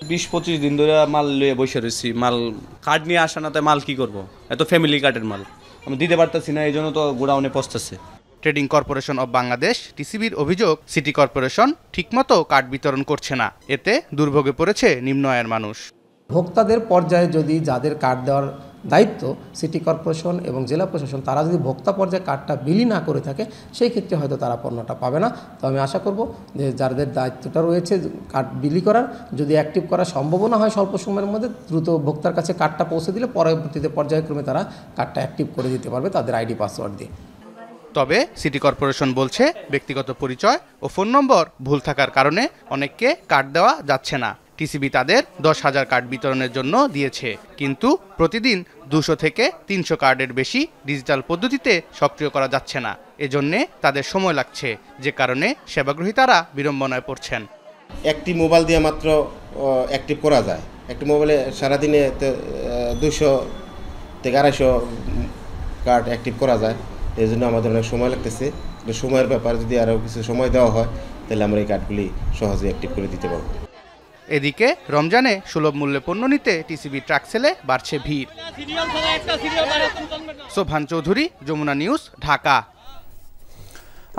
20-25 দিন ধরে মাল লয়ে বসে রয়েছি, মাল কার্ড নিয়ে আসা না, তাই মাল কি করব? এত ফ্যামিলি কার্ডের মাল আমি দিতে পারতেছি না, এই জন্য তো গোডাউনে পৌঁছতেছে। ট্রেডিং কর্পোরেশন অব বাংলাদেশ টিসিবির অভিযোগ সিটি কর্পোরেশন ঠিকমতো কার্ড বিতরণ করছে না, এতে দুর্ভোগে পড়েছে নিম্ন আয়ের মানুষ। ভোক্তাদের পর্যায়ে যদি যাদের কার্ড দেওয়ার দায়িত্ব সিটি কর্পোরেশন এবং জেলা প্রশাসন, তারা যদি ভোক্তা পর্যায়ে কার্ডটা বিলি না করে থাকে, সেই ক্ষেত্রে হয়তো তারা পণ্যটা পাবে না। তো আমি আশা করব যে যাদের দায়িত্বটা রয়েছে কার্ড বিলি করার, যদি অ্যাক্টিভ করা সম্ভব না হয় স্বল্প সময়ের মধ্যে, দ্রুত ভোক্তার কাছে কার্ডটা পৌঁছে দিলে পরবর্তীতে পর্যায়ক্রমে তারা কার্ডটা অ্যাক্টিভ করে দিতে পারবে তাদের আইডি পাসওয়ার্ড দিয়ে। তবে সিটি কর্পোরেশন বলছে ব্যক্তিগত পরিচয় ও ফোন নম্বর ভুল থাকার কারণে অনেককে কার্ড দেওয়া যাচ্ছে না। টিসিবি তাদের 10,000 কার্ড বিতরণের জন্য দিয়েছে, কিন্তু প্রতিদিন 200 থেকে 300 কার্ডের বেশি ডিজিটাল পদ্ধতিতে সক্রিয় করা যাচ্ছে না। এজন্যে তাদের সময় লাগছে, যে কারণে সেবাগ্রহীতারা বিড়ম্বনায় পড়ছেন। একটি মোবাইল দিয়ে মাত্র অ্যাক্টিভ করা যায়। একটি মোবাইলে সারাদিনে 200 থেকে 250 কার্ড অ্যাক্টিভ করা যায়। এই জন্য আমাদের অনেক সময় লাগতেছে। সময়ের ব্যাপারে যদি আরও কিছু সময় দেওয়া হয়, তাহলে আমরা এই কার্ডগুলি সহজে অ্যাক্টিভ করে দিতে পারব। এদিকে রমজানে সুলভ মূল্যে পণ্য নিতে টিসিবি ট্রাক সেলে বাড়ছে ভিড়। সোভান চৌধুরী, যমুনা নিউজ, ঢাকা।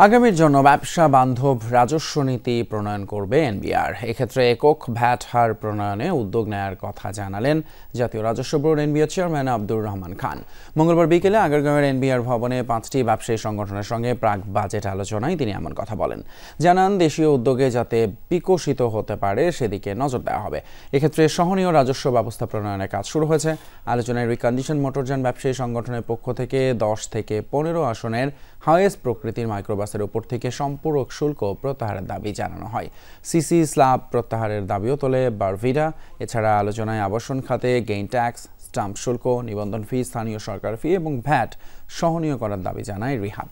আগামীর জন্য ব্যবসা বান্ধব রাজস্ব নীতি প্রণয়ন করবে এনবিআর। এক্ষেত্রে একক ভ্যাট হার প্রণয়নে উদ্যোগ নেয়ার কথা জানালেন জাতীয় রাজস্ব board NBR chairman Abdur Rahman Khan. মঙ্গলবার বিকেলে আগারগাঁওয়ের এনবিআর ভবনে 5টি ব্যবসায়ী সংগঠনের সঙ্গে প্রাক বাজেট আলোচনায় তিনি এমন কথা বলেন। জানান দেশীয় উদ্যোগে যাতে বিকশিত হতে পারে সেদিকে নজর দেওয়া হবে। এক্ষেত্রে সহনীয় রাজস্ব ব্যবস্থা প্রণয়নের কাজ শুরু হয়েছে। আলোচনায় রিকন্ডিশন মোটরযান ব্যবসায়ী সংগঠনের পক্ষ থেকে 10 থেকে 15 আসনের হাইয়েস্ট প্রকৃতির মাইক্রোবাসের উপর থেকে সম্পূরক শুল্ক প্রত্যাহারের দাবি জানানো হয়। সিসি স্ল্যাব প্রত্যাহারের দাবিও তোলে বারভিডা। এছাড়া আলোচনায় আবাসন খাতে গেইন ট্যাক্স, স্টাম্প শুল্ক, নিবন্ধন ফি, স্থানীয় সরকার ফি এবং ভ্যাট সহনীয় করার দাবি জানায় রিহাব।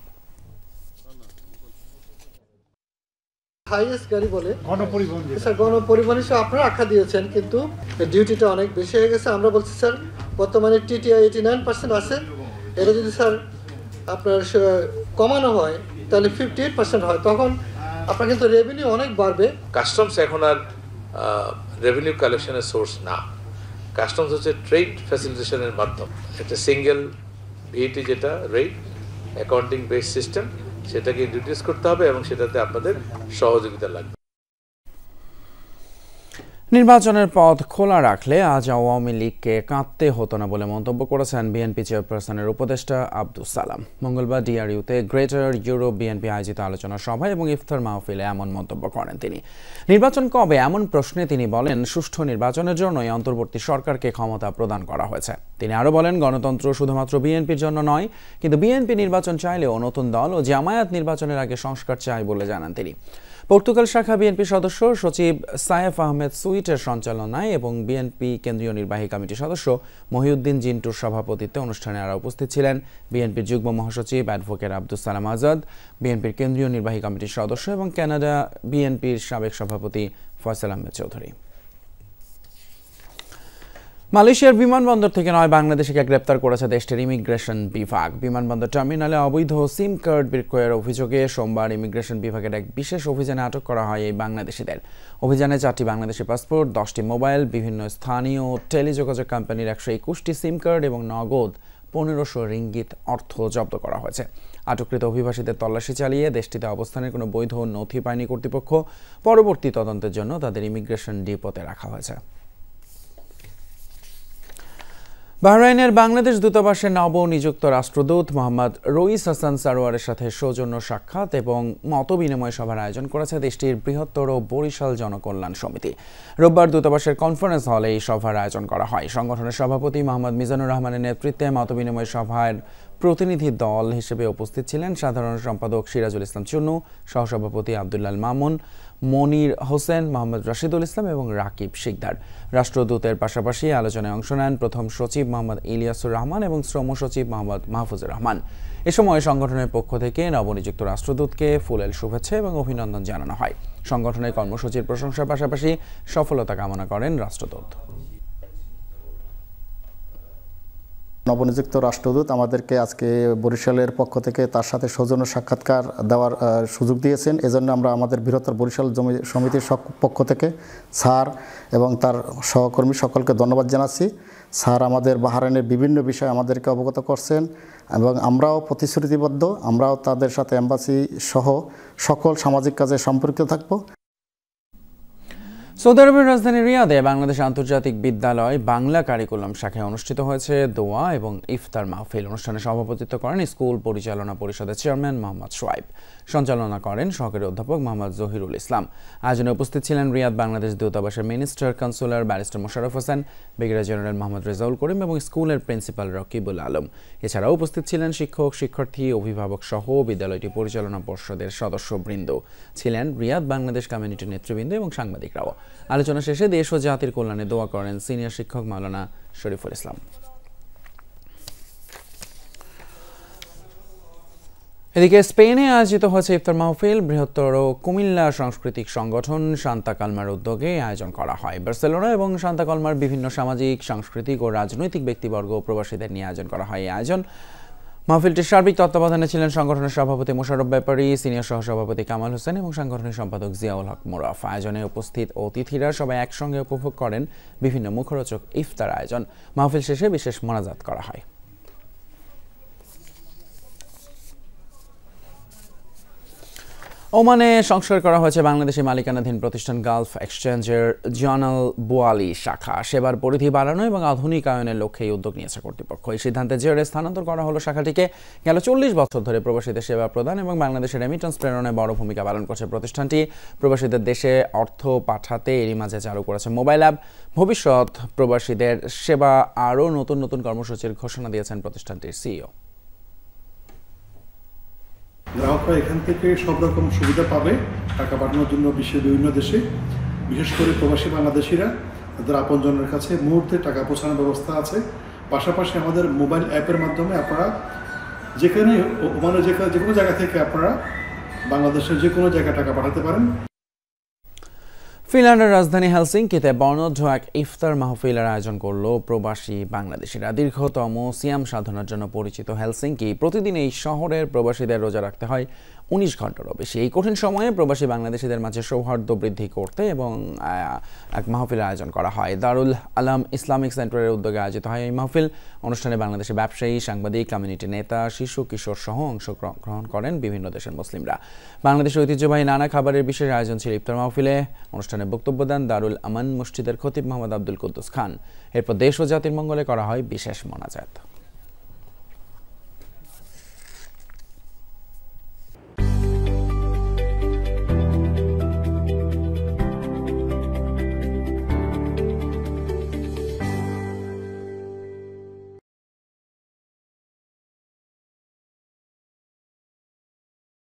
হাইয়েস্ট গাড়ি বলে গণপরিবহন, স্যার গণপরিবহন হিসেবে আপনারা আখ্যা দিয়েছেন, কিন্তু ডিউটিটা অনেক বেশি হয়ে গেছে। আমরা বলছি স্যার বর্তমানে টিটিআই 89% আছে, এটা যদি স্যার আপনার কমানো হয় তাহলে 58% হয়, তখন আপনার কিন্তু রেভিনিউ অনেক বাড়বে। কাস্টমস এখন আর রেভিনিউ কালেকশনের সোর্স না। কাস্টমস হচ্ছে ট্রেড ফ্যাসিলিটেশনের মাধ্যম। একটা সিঙ্গেল ভিএটি যেটা রেট অ্যাকাউন্টিং বেস সিস্টেম, সেটাকে ইন্ট্রোডিউস করতে হবে এবং সেটাতে আপনাদের সহযোগিতা লাগবে। নির্বাচনের পথ খোলা রাখলে আজ আওয়ামী লীগকে কাঁদতে হতো না বলে মন্তব্য করেছেন বিএনপি চেয়ারপারসনের উপদেষ্টা আব্দুস সালাম। মঙ্গলবার ডিআরইউতে গ্রেটার ইউরোপ বিএনপি আয়োজিত আলোচনা সভায় এবং ইফতার মাহফিলে এমন মন্তব্য করেন তিনি। নির্বাচন কবে এমন প্রশ্নে তিনি বলেন, সুষ্ঠু নির্বাচনের জন্যই অন্তর্বর্তী সরকারকে ক্ষমতা প্রদান করা হয়েছে। তিনি আরও বলেন, গণতন্ত্র শুধুমাত্র বিএনপির জন্য নয়, কিন্তু বিএনপি নির্বাচন চাইলেও নতুন দল ও জামায়াত নির্বাচনের আগে সংস্কার চায় বলে জানান তিনি। পর্তুগাল শাখা বিএনপি সদস্য সচিব সায়েফ আহমেদ সুইটের সঞ্চালনায় এবং বিএনপি কেন্দ্রীয় নির্বাহী কমিটির সদস্য মহিউদ্দিন জিন্টুর সভাপতিত্বে অনুষ্ঠানে আরও উপস্থিত ছিলেন বিএনপির যুগ্ম মহাসচিব অ্যাডভোকেট আব্দুস সালাম আজাদ, বিএনপির কেন্দ্রীয় নির্বাহী কমিটির সদস্য এবং কানাডা বিএনপির সাবেক সভাপতি ফয়সাল আহমেদ চৌধুরী। মালয়েশিয়ার বিমানবন্দর থেকে 9 বাংলাদেশিকে গ্রেপ্তার করেছে দেশটির ইমিগ্রেশন বিভাগ। বিমানবন্দর টার্মিনালে অবৈধ সিম কার্ড বিক্রয়ের অভিযোগে সোমবার ইমিগ্রেশন বিভাগের এক বিশেষ অভিযানে আটক করা হয় এই বাংলাদেশিদের। অভিযানে 4টি বাংলাদেশি পাসপোর্ট, 10টি মোবাইল, বিভিন্ন স্থানীয় টেলিযোগাযোগ কোম্পানির 121টি সিম কার্ড এবং নগদ 1500 রিঙ্গিত অর্থ জব্দ করা হয়েছে। আটককৃত অভিবাসীদের তল্লাশি চালিয়ে দেশটিতে অবস্থানের কোনো বৈধ নথি পায়নি কর্তৃপক্ষ। পরবর্তী তদন্তের জন্য তাদের ইমিগ্রেশন ডিপোতে রাখা হয়েছে। বাহরাইনের বাংলাদেশ দূতাবাসের নবনিযুক্ত রাষ্ট্রদূত মোহাম্মদ রইস হাসান সারোয়ারের সাথে সৌজন্য সাক্ষাৎ এবং মতবিনিময় সভার আয়োজন করেছে দেশটির বৃহত্তর বরিশাল জনকল্যাণ সমিতি। রোববার দূতাবাসের কনফারেন্স হলে এই সভার আয়োজন করা হয়। সংগঠনের সভাপতি মোহাম্মদ মিজানুর রহমানের নেতৃত্বে মতবিনিময় সভার প্রতিনিধি দল হিসেবে উপস্থিত ছিলেন সাধারণ সম্পাদক সিরাজুল ইসলাম চুন্নু, সহসভাপতি আব্দুল্লাল মামুন, মনির হোসেন, মোহাম্মদ রাশিদুল ইসলাম এবং রাকিব শিকদার। রাষ্ট্রদূতের পাশাপাশি আলোচনায় অংশ নেন প্রথম সচিব মোহাম্মদ ইলিয়াসুর রহমান এবং শ্রম সচিব মোহাম্মদ মাহফুজুর রহমান। এ সময় সংগঠনের পক্ষ থেকে নবনিযুক্ত রাষ্ট্রদূতকে ফুলেল শুভেচ্ছা এবং অভিনন্দন জানানো হয়। সংগঠনের কর্মসূচির প্রশংসার পাশাপাশি সফলতা কামনা করেন রাষ্ট্রদূত। নবনিযুক্ত রাষ্ট্রদূত আমাদেরকে আজকে বরিশালের পক্ষ থেকে তার সাথে সৌজন্য সাক্ষাৎকার দেওয়ার সুযোগ দিয়েছেন। এজন্য আমরা আমাদের বৃহত্তর বরিশাল সমিতির পক্ষ থেকে স্যার এবং তার সহকর্মী সকলকে ধন্যবাদ জানাচ্ছি। স্যার আমাদের বাহরাইনের বিভিন্ন বিষয়ে আমাদেরকে অবগত করছেন এবং আমরাও প্রতিশ্রুতিবদ্ধ, আমরাও তাদের সাথে এম্বাসি সহ সকল সামাজিক কাজে সম্পর্কিত থাকব। সৌদি আরবের রাজধানী রিয়াদে বাংলাদেশ আন্তর্জাতিক বিদ্যালয় বাংলা কারিকুলাম শাখায় অনুষ্ঠিত হয়েছে দোয়া এবং ইফতার মাহফিল। অনুষ্ঠানে সভাপতিত্ব করেন স্কুল পরিচালনা পরিষদের চেয়ারম্যান মোহাম্মদ সোয়াইব, সঞ্চালনা করেন সহকারী অধ্যাপক মোহাম্মদ জহিরুল ইসলাম। আয়োজনে উপস্থিত ছিলেন রিয়াদ বাংলাদেশ দূতাবাসের minister consular barrister Mosharraf Hossain, brigadier general Mohammad Rezaul Karim এবং স্কুলের প্রিন্সিপাল রকিবুল আলম। এছাড়াও উপস্থিত ছিলেন শিক্ষক, শিক্ষার্থী, অভিভাবক সহ বিদ্যালয়টি পরিচালনা পর্ষদের সদস্যবৃন্দ, ছিলেন রিয়াদ বাংলাদেশ কমিউনিটির নেতৃবৃন্দ এবং সাংবাদিকরাও। আলোচনা শেষে দেশ ও জাতির কল্যাণে দোয়া করেন সিনিয়র শিক্ষক মাওলানা শরীফুল ইসলাম। এদিকে স্পেনে আয়োজিত হয়েছে ইফতার মাহফিল। বৃহত্তর কুমিল্লা সাংস্কৃতিক সংগঠন সান্তা কলমার উদ্যোগে আয়োজন করা হয়। বার্সেলোনা এবং সান্তা কলমার বিভিন্ন সামাজিক, সাংস্কৃতিক ও রাজনৈতিক ব্যক্তিবর্গ ও প্রবাসীদের নিয়ে আয়োজন করা হয়। এই আয়োজন মাহফিলটির সার্বিক তত্ত্বাবধানে ছিলেন সংগঠনের সভাপতি মোশাররফ ব্যাপারী, সিনিয়র সহসভাপতি কামাল হোসেন এবং সাংগঠনিক সম্পাদক জিয়াউল হক মোরাফ। আয়োজনে উপস্থিত অতিথিরা সবাই একসঙ্গে উপভোগ করেন বিভিন্ন মুখরোচক ইফতার আয়োজন। মাহফিল শেষে বিশেষ মোনাজাত করা হয়। ওমানে সংস্কার করা হয়েছে বাংলাদেশি মালিকানাধীন প্রতিষ্ঠান গালফ এক্সচেঞ্জের জনাল বোয়ালি শাখা। সেবার পরিধি বাড়ানো এবং আধুনিকায়নের লক্ষ্যে এই উদ্যোগ নিয়েছে কর্তৃপক্ষ। এই সিদ্ধান্তের জেরে স্থানান্তর করা হলো শাখাটিকে। গেল 40 বছর ধরে প্রবাসীদের সেবা প্রদান এবং বাংলাদেশের রেমিটেন্স প্রেরণে বড় ভূমিকা পালন করছে প্রতিষ্ঠানটি। প্রবাসীদের দেশে অর্থ পাঠাতে এরই মাঝে চালু করেছে মোবাইল অ্যাপ। ভবিষ্যৎ প্রবাসীদের সেবা আরও নতুন নতুন কর্মসূচির ঘোষণা দিয়েছেন প্রতিষ্ঠানটির সিইও। গ্রাহকরা এখান থেকে সব রকম সুবিধা পাবে টাকা পাঠানোর জন্য বিশ্বের বিভিন্ন দেশে, বিশেষ করে প্রবাসী বাংলাদেশিরা তাদের আপনজনের কাছে মুহূর্তে টাকা পৌঁছানোর ব্যবস্থা আছে। পাশাপাশি আমাদের মোবাইল অ্যাপের মাধ্যমে আপনারা যেখানে মানে যে কোনো জায়গা থেকে আপনারা বাংলাদেশের যে কোনো জায়গায় টাকা পাঠাতে পারেন। ফিনল্যান্ডের রাজধানী হেলসিঙ্কিতে বর্ণাঢ্য এক ইফতার মাহফিলের আয়োজন করল প্রবাসী বাংলাদেশিরা। দীর্ঘতম সিয়াম সাধনার জন্য পরিচিত হেলসিঙ্কি প্রতিদিন এই শহরের প্রবাসীদের রোজা রাখতে হয় 19 ঘন্টারও বেশি। এই কঠিন সময়ে প্রবাসী বাংলাদেশিদের মাঝে সৌহার্দ্য বৃদ্ধি করতে এবং এক মাহফিলের আয়োজন করা হয়। দারুল আলাম ইসলামিক সেন্টারের উদ্যোগে আয়োজিত হয় এই মাহফিল। অনুষ্ঠানে বাংলাদেশের ব্যবসায়ী, সাংবাদিক, কমিউনিটি নেতা, শিশু কিশোর সহ অংশগ্রহণ করেন বিভিন্ন দেশের মুসলিমরা। বাংলাদেশের ঐতিহ্যবাহী নানা খাবারের বিশেষ আয়োজন ছিল ইফতার মাহফিলে। অনুষ্ঠানে বক্তব্য দেন দারুল আমান মসজিদের খতিব মোহাম্মদ আব্দুল কুদ্দুস খান। এরপর দেশ ও জাতির মঙ্গলে করা হয় বিশেষ মোনাজাত।